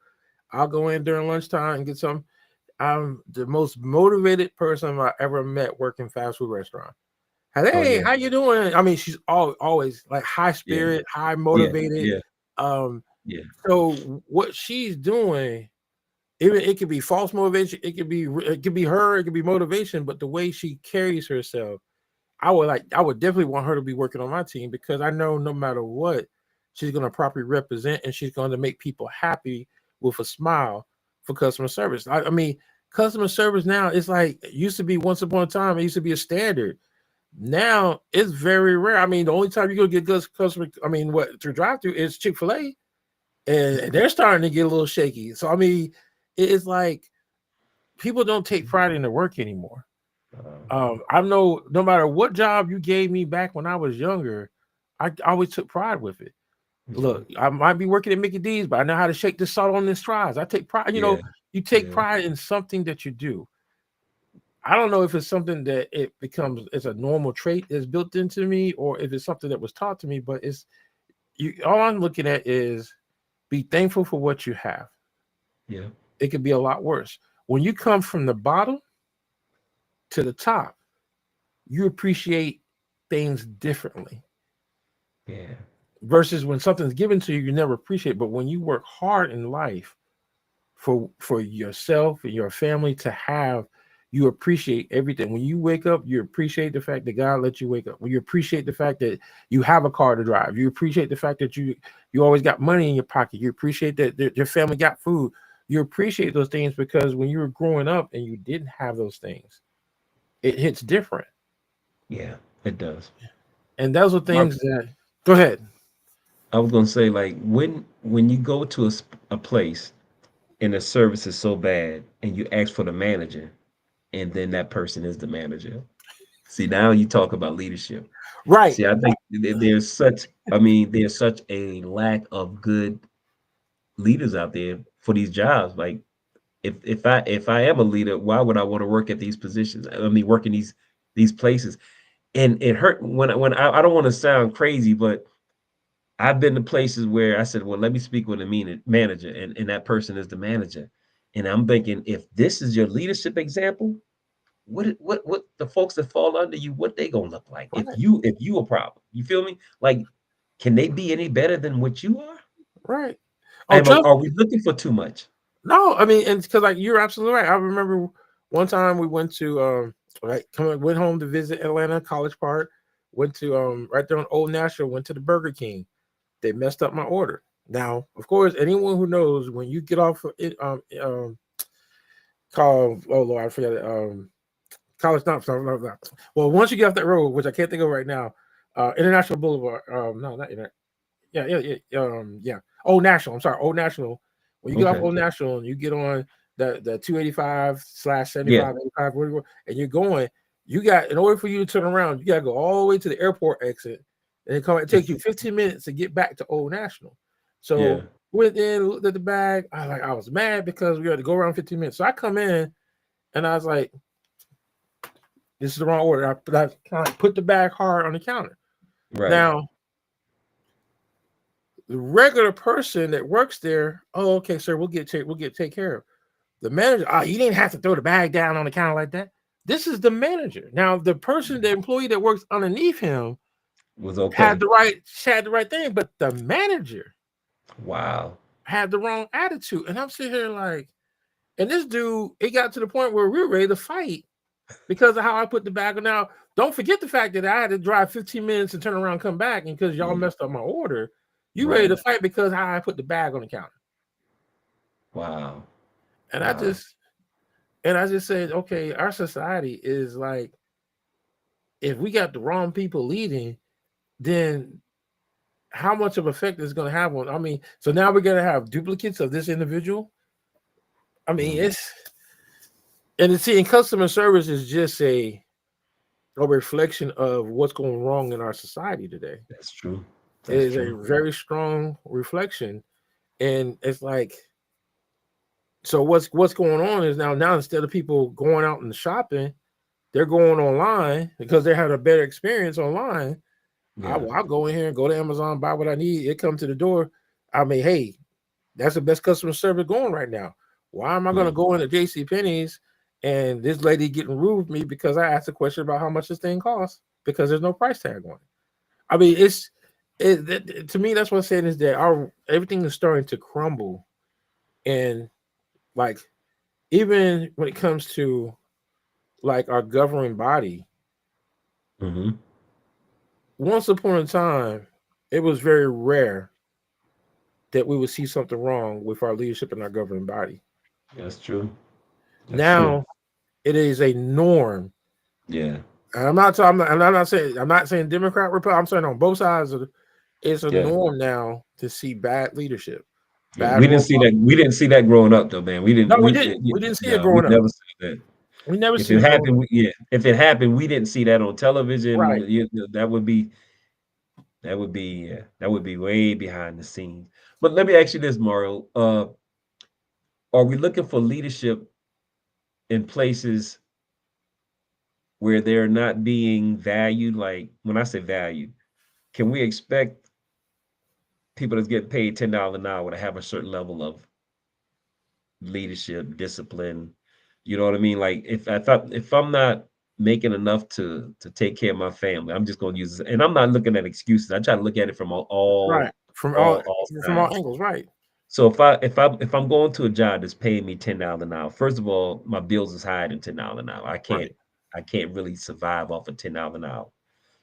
I'll go in during lunchtime and get some. I'm the most motivated person I ever met working fast food restaurant. Hey, Yeah. how you doing? I mean, she's always like high Yeah. spirit, high Yeah. motivated. Yeah. Yeah. So what she's doing, even it could be false motivation, it could be her, it could be motivation, but the way she carries herself, I would definitely want her to be working on my team because I know no matter what, she's going to properly represent and she's going to make people happy with a smile for customer service. I mean, customer service now is like it used to be once upon a time, it used to be a standard. Now it's very rare. I mean, the only time you go get good customer, I mean, what through drive-through is Chick-fil-A, and they're starting to get a little shaky. So I mean, it's like people don't take pride in their work anymore. I know no matter what job you gave me back when I was younger, I always took pride with it. Look, I might be working at Mickey D's, but I know how to shake the salt on this fries. I take pride. You know, you take pride in something that you do. I don't know if it's something that it's a normal trait that's built into me, or if it's something that was taught to me. But it's all I'm looking at is be thankful for what you have. Yeah. It could be a lot worse. When you come from the bottom to the top, you appreciate things differently. Yeah. Versus when something's given to you, you never appreciate it. But when you work hard in life for yourself and your family to have, you appreciate everything. When you wake up, you appreciate the fact that God let you wake up. When you appreciate the fact that you have a car to drive, you appreciate the fact that you always got money in your pocket. You appreciate that your family got food. You appreciate those things because when you were growing up and you didn't have those things, it hits different. Yeah, it does. And those are things that. Go ahead. I was gonna say, like when you go to a place and the service is so bad, and you ask for the manager, and then that person is the manager. See, now you talk about leadership. Right. See, I think there's such, I mean, there's such a lack of good leaders out there for these jobs. Like, if I am a leader, why would I want to work at these positions? I mean, work in these places. And it hurt when I don't want to sound crazy, but I've been to places where I said, well, let me speak with a manager, and that person is the manager. And I'm thinking, if this is your leadership example, what the folks that fall under you, what they gonna look like Right. if you a problem? You feel me? Like, can they be any better than what you are? Right. Oh, trust. Are we looking for too much? No, I mean, and because like you're absolutely right. I remember one time we went to went home to visit Atlanta College Park. Went to right there on Old Nashville. Went to the Burger King. They messed up my order. Now, of course, anyone who knows when you get off of it, call, oh Lord, I forgot it. College, not. Well, once you get off that road, which I can't think of right now, International Boulevard. No, not Internet. Yeah. Old National. I'm sorry, Old National. When you get off Okay. Old National and you get on the 285/75, Yeah. 85, whatever, and you're going, you got, in order for you to turn around, you gotta go all the way to the airport exit, and it takes you 15 minutes to get back to Old National. Yeah. So went in, looked at the bag. I was mad because we had to go around 15 minutes. So I come in and I was like, this is the wrong order. I kind of put the bag hard on the counter. Right. Now, the regular person that works there, oh, okay, sir, we'll get take care of. The manager, oh, you didn't have to throw the bag down on the counter like that. This is the manager. Now, the person, the employee that works underneath him Was had okay. the right thing, but the manager Wow. had the wrong attitude. And I'm sitting here like, and this dude, it got to the point where we were ready to fight because of how I put the bag on. Now, don't forget the fact that I had to drive 15 minutes and turn around and come back, and because y'all Yeah. messed up my order, you ready to Right. fight because how I put the bag on the counter. Wow. And I Wow. just said, okay, our society is like, if we got the wrong people leading, then how much of effect is going to have on? I mean, so now we're going to have duplicates of this individual. I mean, Mm. in customer service is just a reflection of what's going wrong in our society today. That's true. It That's is a true. very strong reflection, and it's like, so what's going on is now instead of people going out and shopping, they're going online because they had a better experience online. Yeah. I'll go in here and go to Amazon, buy what I need. It comes to the door. I mean, hey, that's the best customer service going right now. Why am I going to Mm. go into JC Penney's and this lady getting rude with me because I asked a question about how much this thing costs because there's no price tag on it? I mean, to me, that's what I'm saying is that everything is starting to crumble, and like even when it comes to like our governing body, Mm-hmm. once upon a time, it was very rare that we would see something wrong with our leadership and our governing body. That's true. That's true. Now it is a norm. Yeah. And I'm not saying Democrat, Republican. I'm saying on both sides of it's a Yeah. norm now to see bad leadership, Yeah. bad We didn't role see that. models. We didn't see that growing up, though, man. We No, didn't. we didn't. We didn't see it No, we growing up. never saw that. We never If seen it it growing happened, up. yeah. If it happened, we didn't see that on television. Right. That would be that would be way behind the scenes. But let me ask you this, Mario. Are we looking for leadership in places where they're not being valued? Like, when I say valued, can we expect people that's getting paid $10 an hour to have a certain level of leadership, discipline? You know what I mean? Like, if I'm not making enough to take care of my family, I'm just going to use this. And I'm not looking at excuses. I try to look at it from Right. all From all sides. angles. Right. So if I'm going to a job that's paying me $10 an hour, first of all, my bills is higher than $10 an hour. Right. I can't really survive off of $10 an hour.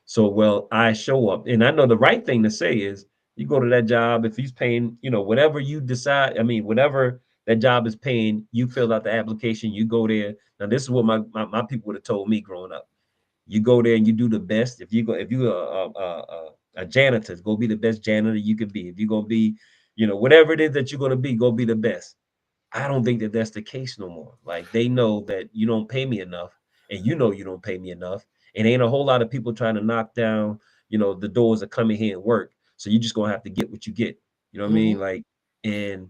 So, well, I show up, and I know the right thing to say is you go to that job. If he's paying, whatever you decide, I mean, whatever that job is paying, you fill out the application, you go there. Now, this is what my people would have told me growing up. You go there and you do the best. If you a janitor, go be the best janitor you can be. If you're gonna be, whatever it is that you're gonna be, go be the best. I don't think that that's the case no more. Like they know that you don't pay me enough, and you know you don't pay me enough, and ain't a whole lot of people trying to knock down, the doors that come in here and work. So you just gonna have to get what you get. You know what I Mhm. mean? Like, and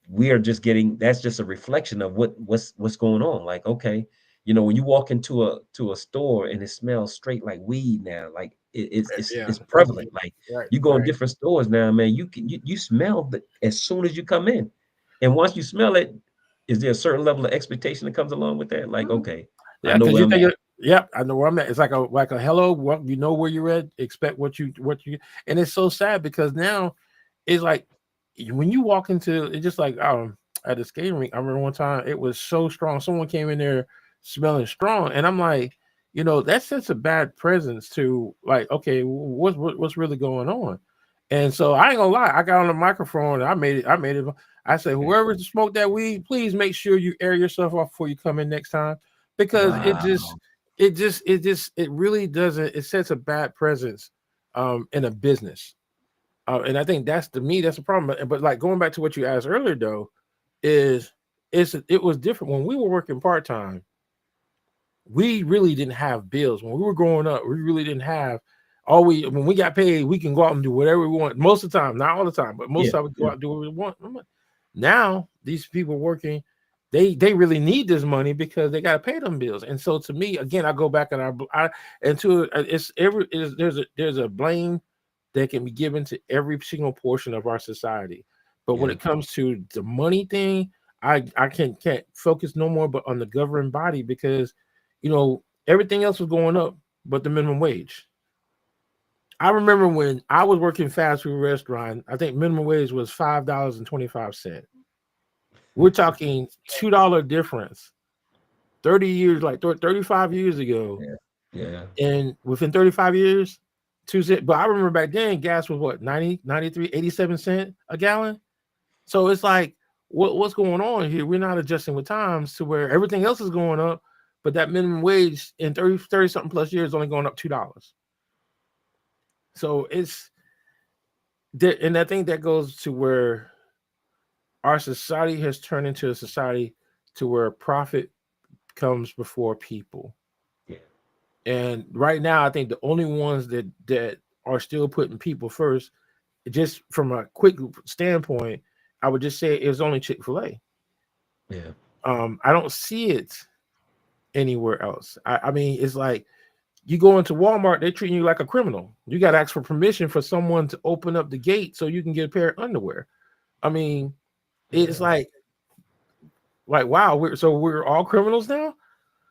we are just getting, that's just a reflection of what's going on. Like, okay, when you walk into a store and it smells straight like weed now, like Yeah, it's prevalent. Like right, you go in right. different stores now, man, you smell that as soon as you come in. And once you smell it, is there a certain level of expectation that comes along with that? Like, Mhm. okay, I Yeah, know because where you I'm think at. it. Yep, I know where I'm at. It's like a hello. Well, you know where you're at. Expect what you. And it's so sad because now it's like when you walk into it's just like at the skating rink. I remember one time it was so strong. Someone came in there smelling strong, and I'm like, that sets a bad presence to like, okay, what's really going on? And so I ain't gonna lie, I got on the microphone and I made it. I said, whoever smoked that weed, please make sure you air yourself off before you come in next time, because Wow. it really doesn't. It sets a bad presence in a business. And I think that's to me that's the problem. But like going back to what you asked earlier though, is it was different when we were working part time. We really didn't have bills when we were growing up. We really didn't have all we when we got paid. We can go out and do whatever we want most of the time, not all the time, but most of Yeah, the time we go yeah, out and do what we want. I'm like, now these people working, they really need this money because they got to pay them bills. And so to me, again, I go back and there's a blame that can be given to every single portion of our society. But when yeah, it comes to the money thing, I can't focus no more but on the governing body because everything else was going up but the minimum wage. I remember when I was working fast food restaurant, I think minimum wage was $5.25. We're talking $2 difference. 30 years, like 35 years ago. yeah, yeah, And within 35 years, two cent. But I remember back then gas was what 90, 93, 87 cents a gallon. So it's like what's going on here? We're not adjusting with times to where everything else is going up, but that minimum wage in 30 something plus years is only going up $2. So it's there, and I think that goes to where our society has turned into a society to where profit comes before people. yeah, And right now, I think the only ones that are still putting people first, just from a quick standpoint, I would just say it's only Chick-fil-A. yeah, I don't see it anywhere else. I mean, it's like you go into Walmart, they're treating you like a criminal. You got to ask for permission for someone to open up the gate so you can get a pair of underwear. I mean, it's yeah, like wow, we're all criminals now.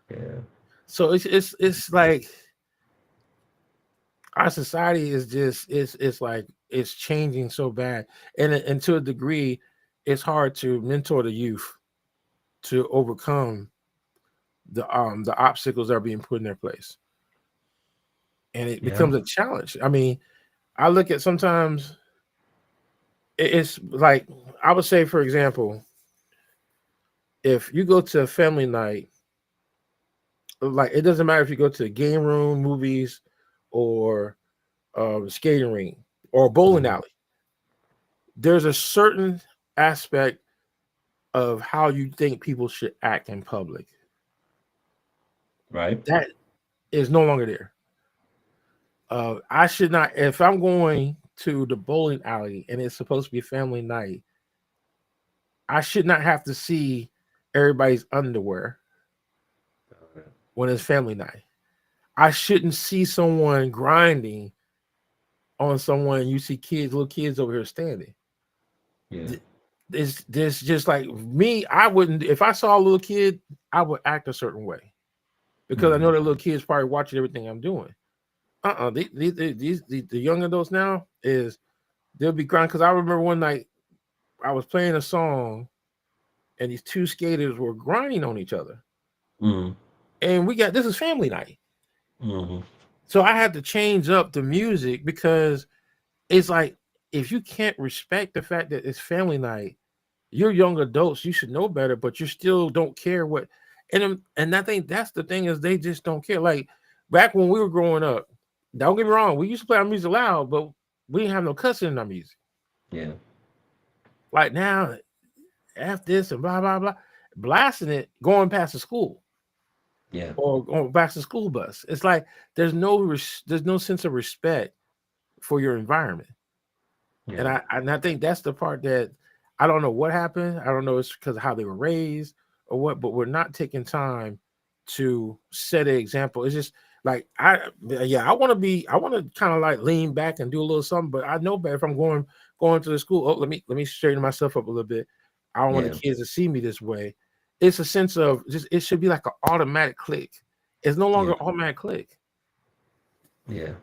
yeah, So it's like our society is just it's like it's changing so bad, and to a degree, it's hard to mentor the youth to overcome the obstacles that are being put in their place, and it yeah, becomes a challenge. I mean, I look at sometimes it's like I would say, for example, if you go to a family night, like it doesn't matter if you go to the game room, movies, or skating ring or a bowling mhm, alley. There's a certain aspect of how you think people should act in public right, that is no longer there. I should not, if I'm going to the bowling alley and it's supposed to be a family night, I should not have to see everybody's underwear when it's family night. I shouldn't see someone grinding on someone. You see little kids over here standing. yeah, This just like me. I wouldn't if I saw a little kid, I would act a certain way because I know mhm, that little kid's probably watching everything I'm doing. The young adults now is they'll be grinding because I remember one night I was playing a song and these two skaters were grinding on each other, mhm, and this is family night, mhm, so I had to change up the music because it's like if you can't respect the fact that it's family night, you're young adults, you should know better, but you still don't care what. And I think that's the thing is they just don't care. Like back when we were growing up, don't get me wrong, we used to play our music loud, but we didn't have no cussing in our music. yeah, Like now, F this and blah, blah, blah, blasting it, going past the school Yeah. or going past the school bus. It's like there's no sense of respect for your environment. And Yeah. I think that's the part that I don't know what happened. I don't know it's because of how they were raised or what, but we're not taking time to set an example. It's just like I want to kind of like lean back and do a little something, but I know better if I'm going to the school. Oh, let me straighten myself up a little bit. I don't want Yeah. the kids to see me this way. It's a sense of just it should be like an automatic click. It's no Yeah. longer automatic click. Yeah.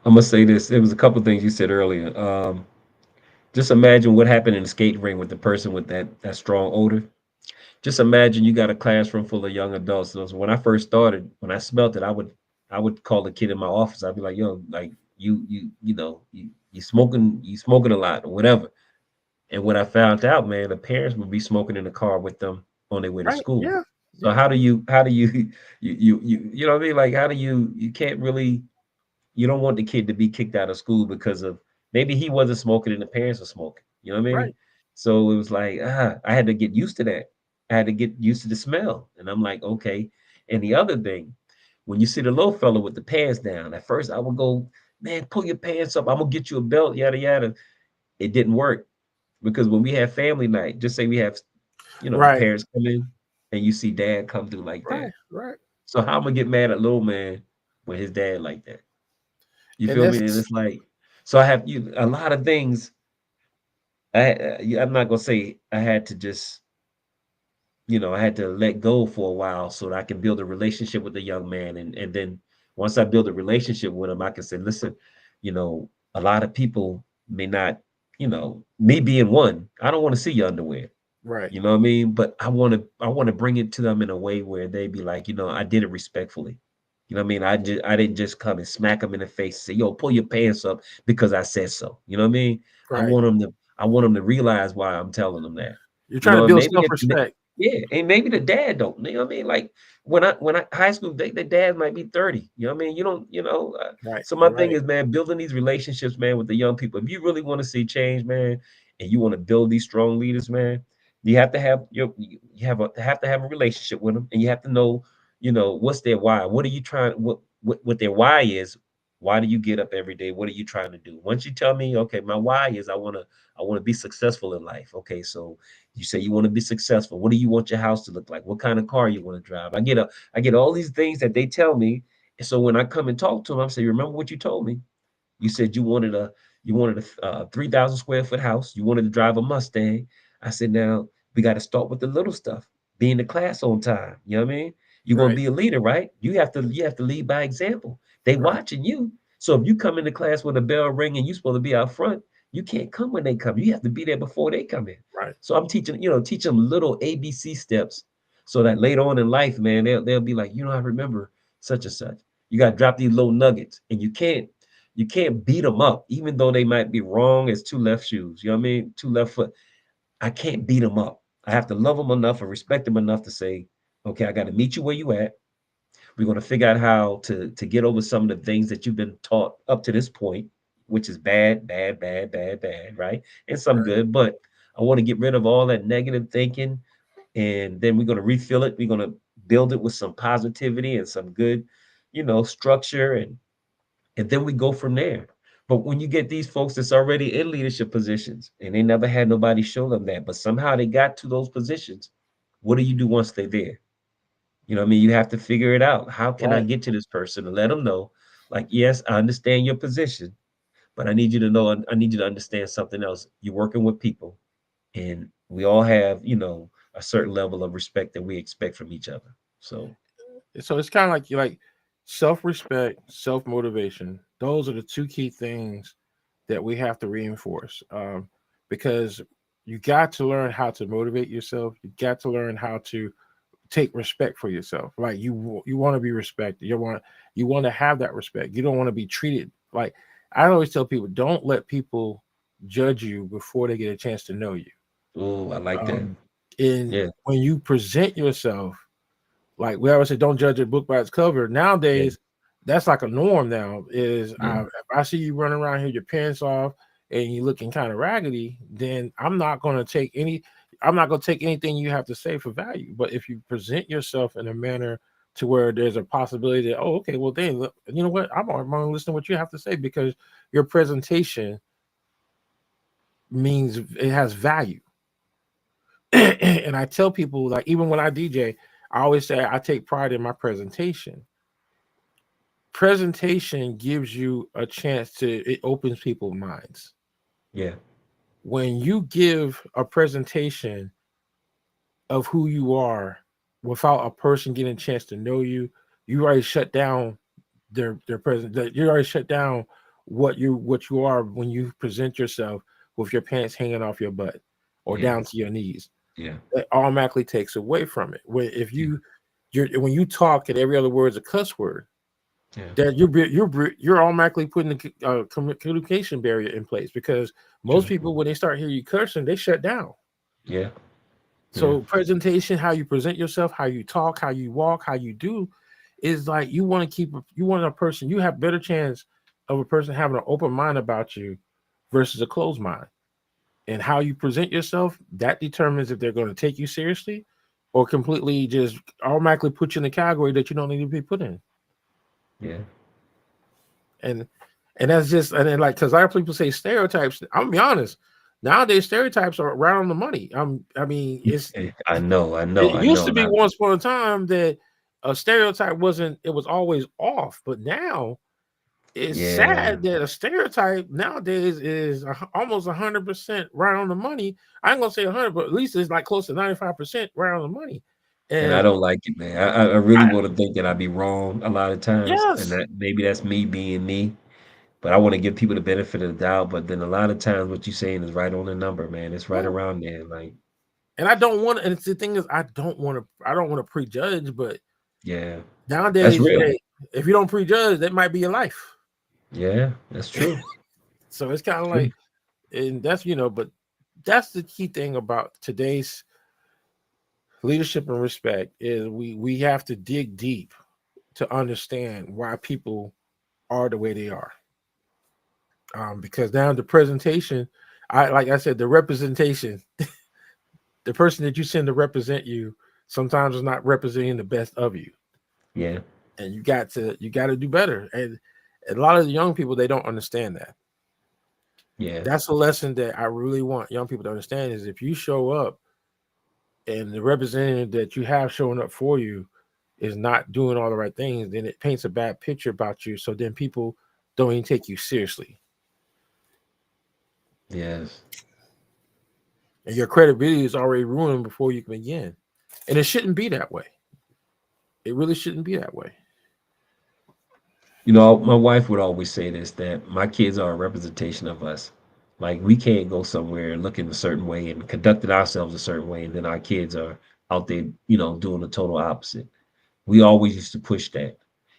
I'm gonna say this. There was a couple things you said earlier. Just imagine what happened in the skating ring with the person with that strong odor. Just imagine you got a classroom full of young adults. So when I first started, when I smelt it, I would call the kid in my office. I'd be like, "Yo, like you smoking a lot or whatever." And what I found out, man, the parents would be smoking in the car with them on their way to Right? school. Yeah. So Yeah. how do you you know what I mean? Like how do you can't really you don't want the kid to be kicked out of school because of maybe he wasn't smoking and the parents were smoking. You know what I mean? Right. So it was like, I had to get used to that. I had to get used to the smell. And I'm like, okay. And the other thing, when you see the little fella with the pants down, at first I would go, man, pull your pants up. I'm gonna get you a belt, yada yada. It didn't work because when we have family night, just say we have, the Right. parents come in and you see dad come through like Right. that. Right. So how am I gonna get mad at little man when his dad like that? You And feel me? And that's it's like, so I have a lot of things. I'm not gonna say I had to just, I had to let go for a while so that I can build a relationship with the young man, and then once I build a relationship with him, I can say, listen, a lot of people may not, me being one, I don't want to see your underwear. right. You know what I mean? But I want to bring it to them in a way where they be like, I did it respectfully. You know what I mean? I didn't just come and smack them in the face and say, yo, pull your pants up because I said so. You know what I mean? I Right. want them to I want them to realize why I'm telling them that. You're You trying to know, and build maybe self-respect. yeah, and maybe the dad don't. You know what I mean? Like when I high school, the dad might be 30. You know what I mean? You don't, Right. so my thing Right. is, man, building these relationships, man, with the young people. If you really want to see change, man, and you want to build these strong leaders, man, you have to have have to have a relationship with them, and you have to know, what's their why. What are you trying? What their why is? Why do you get up every day? What are you trying to do? Once you tell me, okay, my why is I want to be successful in life. Okay, so you say you want to be successful. What do you want your house to look like? What kind of car you want to drive? I get all these things that they tell me, and so when I come and talk to them, I say, remember what you told me? You said you wanted a 3,000 square foot house. You wanted to drive a Mustang. I said, now we got to start with the little stuff. Be in the class on time. You know what I mean? You're gonna Right. be a leader, right? You have to lead by example. They Right. watching you. So if you come into class with a bell ring and you're supposed to be out front, you can't come when they come. You have to be there before they come in. Right. So I'm teach them little ABC steps so that later on in life, man, they'll be like, I remember such and such. You got to drop these little nuggets, and you can't beat them up, even though they might be wrong as two left shoes. You know what I mean? Two left foot. I can't beat them up. I have to love them enough and respect them enough to say, okay, I got to meet you where you at. We're going to figure out how to get over some of the things that you've been taught up to this point, which is bad, bad, bad, bad, bad, right? And some Right. good, but I want to get rid of all that negative thinking, and then we're going to refill it. We're going to build it with some positivity and some good, structure, and then we go from there. But when you get these folks that's already in leadership positions and they never had nobody show them that, but somehow they got to those positions, what do you do once they're there? You know what I mean? You have to figure it out. How can I Right. get to this person and let them know, like, yes, I understand your position, but I need you to know, I need you to understand something else. You're working with people, and we all have, a certain level of respect that we expect from each other. So, So it's kind of like you like self-respect, self-motivation. Those are the two key things that we have to reinforce. Because you got to learn how to motivate yourself. You got to learn how to take respect for yourself. Like you want to be respected. You want to have that respect. You don't want to be treated like I always tell people, don't let people judge you before they get a chance to know you. oh, I like that. Um, and Yeah, when you present yourself, like we always say, don't judge a book by its cover. yeah, Nowadays, that's like a norm now. yeah, If I see you running around here, your pants off, and you looking kind of raggedy, then I'm not going to take any. I'm not going to take anything you have to say for value. But if you present yourself in a manner to where there's a possibility that, oh, okay, well, then, you know what? I'm going to listen to what you have to say, because your presentation means it has value. And I tell people, like, even when I DJ, I always say I take pride in my presentation. Presentation gives you a chance it opens people's minds. Yeah. When you give a presentation of who you are without a person getting a chance to know you, you already shut down their present. You already shut down what you are when you present yourself with your pants hanging off your butt or Yeah. down to your knees. Yeah. That automatically takes away from it. If when you talk and every other word is a cuss word, Yeah. that you're automatically putting the communication barrier in place, because most True. people, when they start hearing you cursing, they shut down. Yeah. So presentation, how you present yourself, how you talk, how you walk, how you do, is like you want a person, you have better chance of a person having an open mind about you versus a closed mind. And how you present yourself, that determines if they're going to take you seriously or completely just automatically put you in the category that you don't need to be put in. Yeah. And that's just, and then, like, because a lot of people say stereotypes. I'm gonna be honest. Nowadays, stereotypes are right on the money. I mean, I know. it used to And be once upon a time that a stereotype wasn't, it was always off. But now it's yeah. sad that a stereotype nowadays is almost 100% right on the money. I ain't gonna say 100, but at least it's like close to 95% right on the money. And I And don't like it, man. I really want to think that I'd be wrong a lot of times, and yes, that maybe that's me being me. But I want to give people the benefit of the doubt. But then a lot of times, what you're saying is right on the number, man. It's right yeah. around there. Like, And I don't want to, and it's the thing is, I don't want to prejudge, but yeah, that's nowadays, real. hey, if you don't prejudge, that might be your life. Yeah, that's true. So it's kind of True. like, and that's, but that's the key thing about today's leadership and respect is we have to dig deep to understand why people are the way they are. Because now the presentation, like I said, the representation, the person that you send to represent you sometimes is not representing the best of you. Yeah, And you got to do better. And a lot of the young people, they don't understand that. yeah, That's a lesson that I really want young people to understand, is if you show up and the representative that you have showing up for you is not doing all the right things, then it paints a bad picture about you. So then people don't even take you seriously. yes. And your credibility is already ruined before you can begin. And it shouldn't be that way. It really shouldn't be that way. You know, my wife would always say this, that my kids are a representation of us. Like we can't go somewhere and look in a certain way and conducting ourselves a certain way, and then our kids are out there, doing the total opposite. We always used to push that.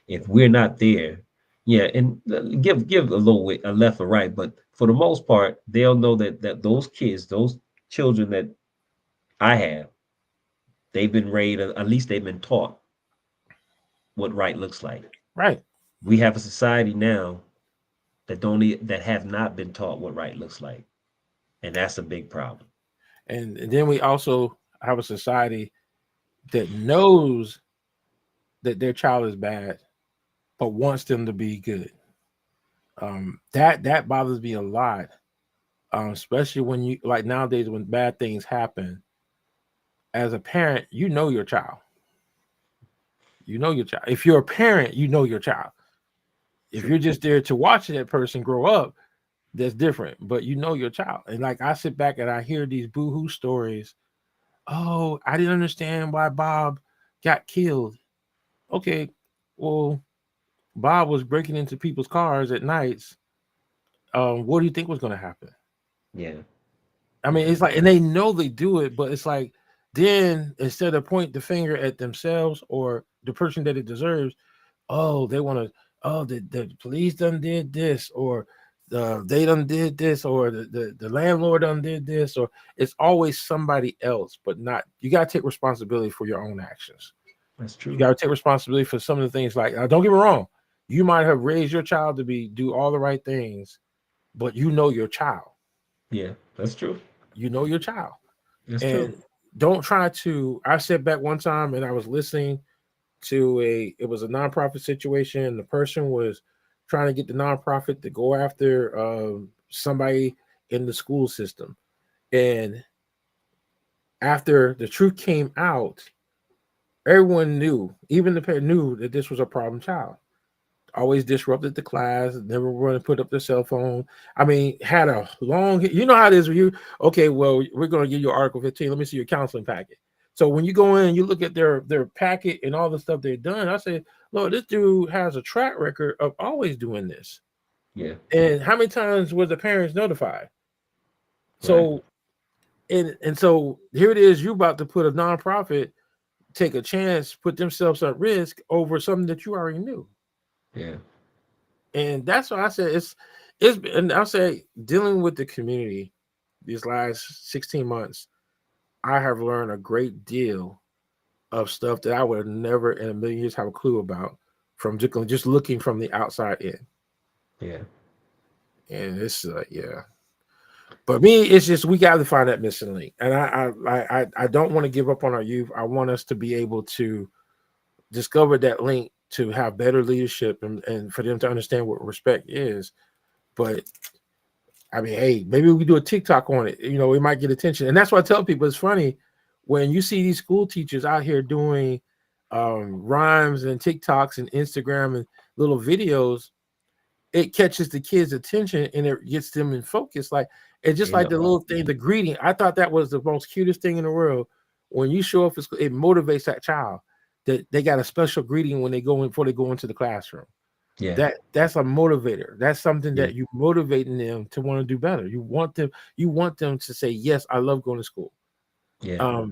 If we're not there, yeah, and give a little way, a left or right, but for the most part, they'll know that those kids, those children that I have, they've been raised, at least they've been taught what right looks like. Right. We have a society now that have not been taught what right looks like, and that's a big problem. And then we also have a society that knows that their child is bad, but wants them to be good. That bothers me a lot. Especially when you, like, nowadays when bad things happen, as a parent, you know your child. You know your child. If you're a parent, you know your child. If True. you're just there to watch that person grow up, that's different. But you know your child. And like I sit back and I hear these boohoo stories. Oh, I didn't understand why Bob got killed. Okay, well, Bob was breaking into people's cars at nights. What do you think was going to happen? Yeah, I mean, yeah, it's like, and they know they do it, but it's like, then instead of point the finger at themselves or the person that it deserves, oh, they want to, oh, the police done did this, or they done did this, or the landlord done did this, or it's always somebody else, but not, you got to take responsibility for your own actions. that's You true. got to take responsibility for some of the things. Like, don't get me wrong, you might have raised your child to do all the right things, but you know your child. Yeah, that's true. You know your child. That's true. And don't try to. I sat back one time and I was listening to it was a nonprofit situation. And the person was trying to get the nonprofit to go after somebody in the school system. And after the truth came out, everyone knew, even the parent knew that this was a problem child. Always disrupted the class, never want to put up their cell phone. I mean, had a long, you know how it is when you, okay, well, we're going to give you Article 15. Let me see your counseling packet. So when you go in and you look at their packet and all the stuff they've done, I say, Lord, this dude has a track record of always doing this. Yeah. And how many times were the parents notified? Right. So, and so here it is, you about to put a nonprofit, take a chance, put themselves at risk over something that you already knew. Yeah. And that's why I said and I'll say dealing with the community these last 16 months, I have learned a great deal of stuff that I would have never in a million years have a clue about from just looking from the outside in. Yeah. And it's yeah. But me, it's just we got to find that missing link. And I don't want to give up on our youth. I want us to be able to discover that link to have better leadership and for them to understand what respect is. But I mean, hey, maybe we do a TikTok on it. You know, we might get attention. And that's why I tell people it's funny when you see these school teachers out here doing rhymes and TikToks and Instagram and little videos, it catches the kids' attention and it gets them in focus. Like it's just like the little thing, the greeting. I thought that was the most cutest thing in the world. When you show up at school, it motivates that child that they got a special greeting when they go in before they go into the classroom. Yeah. That's a motivator. That's something Yeah. that you motivating them to want to do better. You want them to say, yes, I love going to school. Yeah.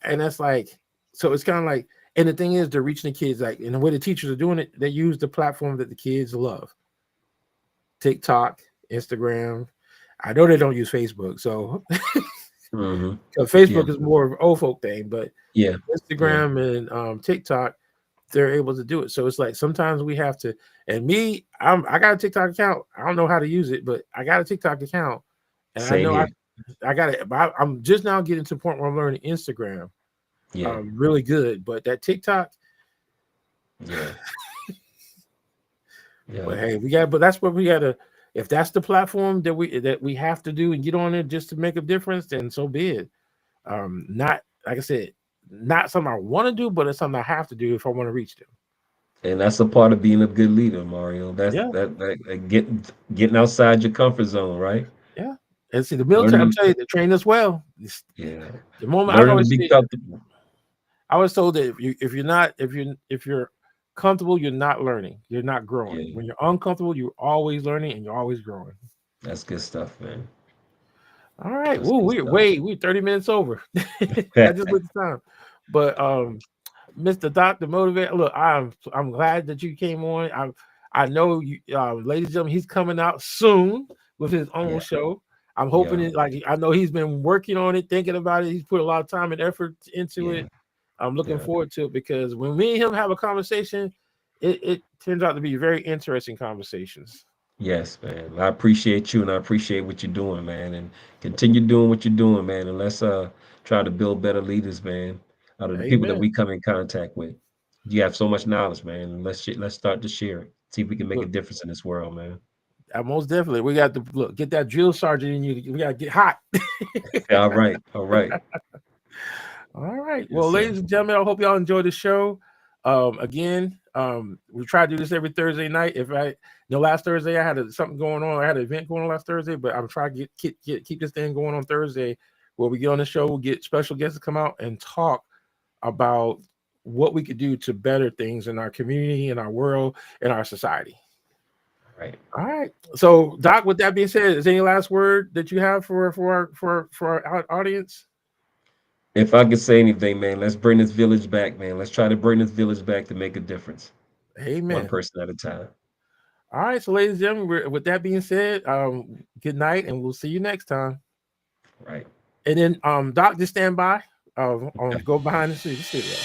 And that's like, so it's kind of like, and the thing is they're reaching the kids, like, and the way the teachers are doing it, they use the platform that the kids love. TikTok, Instagram. I know they don't use Facebook, so Mm-hmm. Facebook Yeah. is more of an old folk thing, but Yeah. Yeah. Instagram and TikTok, they're able to do it. So it's like sometimes we have to, and me, I got a TikTok account. I don't know how to use it, but I got a TikTok account, and I Same know here. I got it. I'm just now getting to the point where I'm learning Instagram, Yeah. really good. But that TikTok, Yeah. but Yeah. hey, but that's what we gotta. If that's the platform that we have to do and get on it just to make a difference, then so be it. Not like I said, not something I want to do, but it's something I have to do if I want to reach them. And that's a part of being a good leader, Mario. That's Yeah, getting outside your comfort zone, right? yeah. And see, the military, I'm Learning, telling you, they train us well. yeah, The moment learning to be comfortable. I was told that if you're comfortable, you're not learning, you're not growing. Yeah, When you're uncomfortable, you're always learning and you're always growing. that's good stuff, man. All right. That's Well, good stuff. we're 30 minutes over. I just looked at the time. But Mr. Dr. Motivate, look, I'm glad that you came on. I know you ladies and gentlemen, he's coming out soon with his own Yeah, show. I'm hoping yeah, it, like I know he's been working on it, thinking about it. He's put a lot of time and effort into yeah, it. I'm looking yeah. forward to it because when me and him have a conversation, it turns out to be very interesting conversations. Yes, man. I appreciate you and I appreciate what you're doing, man. And continue doing what you're doing, man. And let's try to build better leaders, man, out of the people that Amen. we come in contact with. You have so much knowledge, man. And let's start to share it. See if we can make a Look, difference in this world, man. most definitely. We got to look, get that drill sergeant in you. We got to get hot. All right, all right. All right. Yes, Well, sir. ladies and gentlemen, I hope y'all enjoy the show. Again, we try to do this every Thursday night. Last Thursday I had something going on. I had an event going on last Thursday, but I'm trying to keep this thing going on Thursday, where we get on the show, we'll get special guests to come out and talk about what we could do to better things in our community, in our world, in our society. Right. All right. So, Doc, with that being said, is there any last word that you have for our audience? If I could say anything, man, let's bring this village back, man. Let's try to bring this village back to make a difference, one Amen. person at a time. All right. So, ladies and gentlemen, with that being said, good night, and we'll see you next time. Right. And then, Doc, just stand by. Go behind the studio.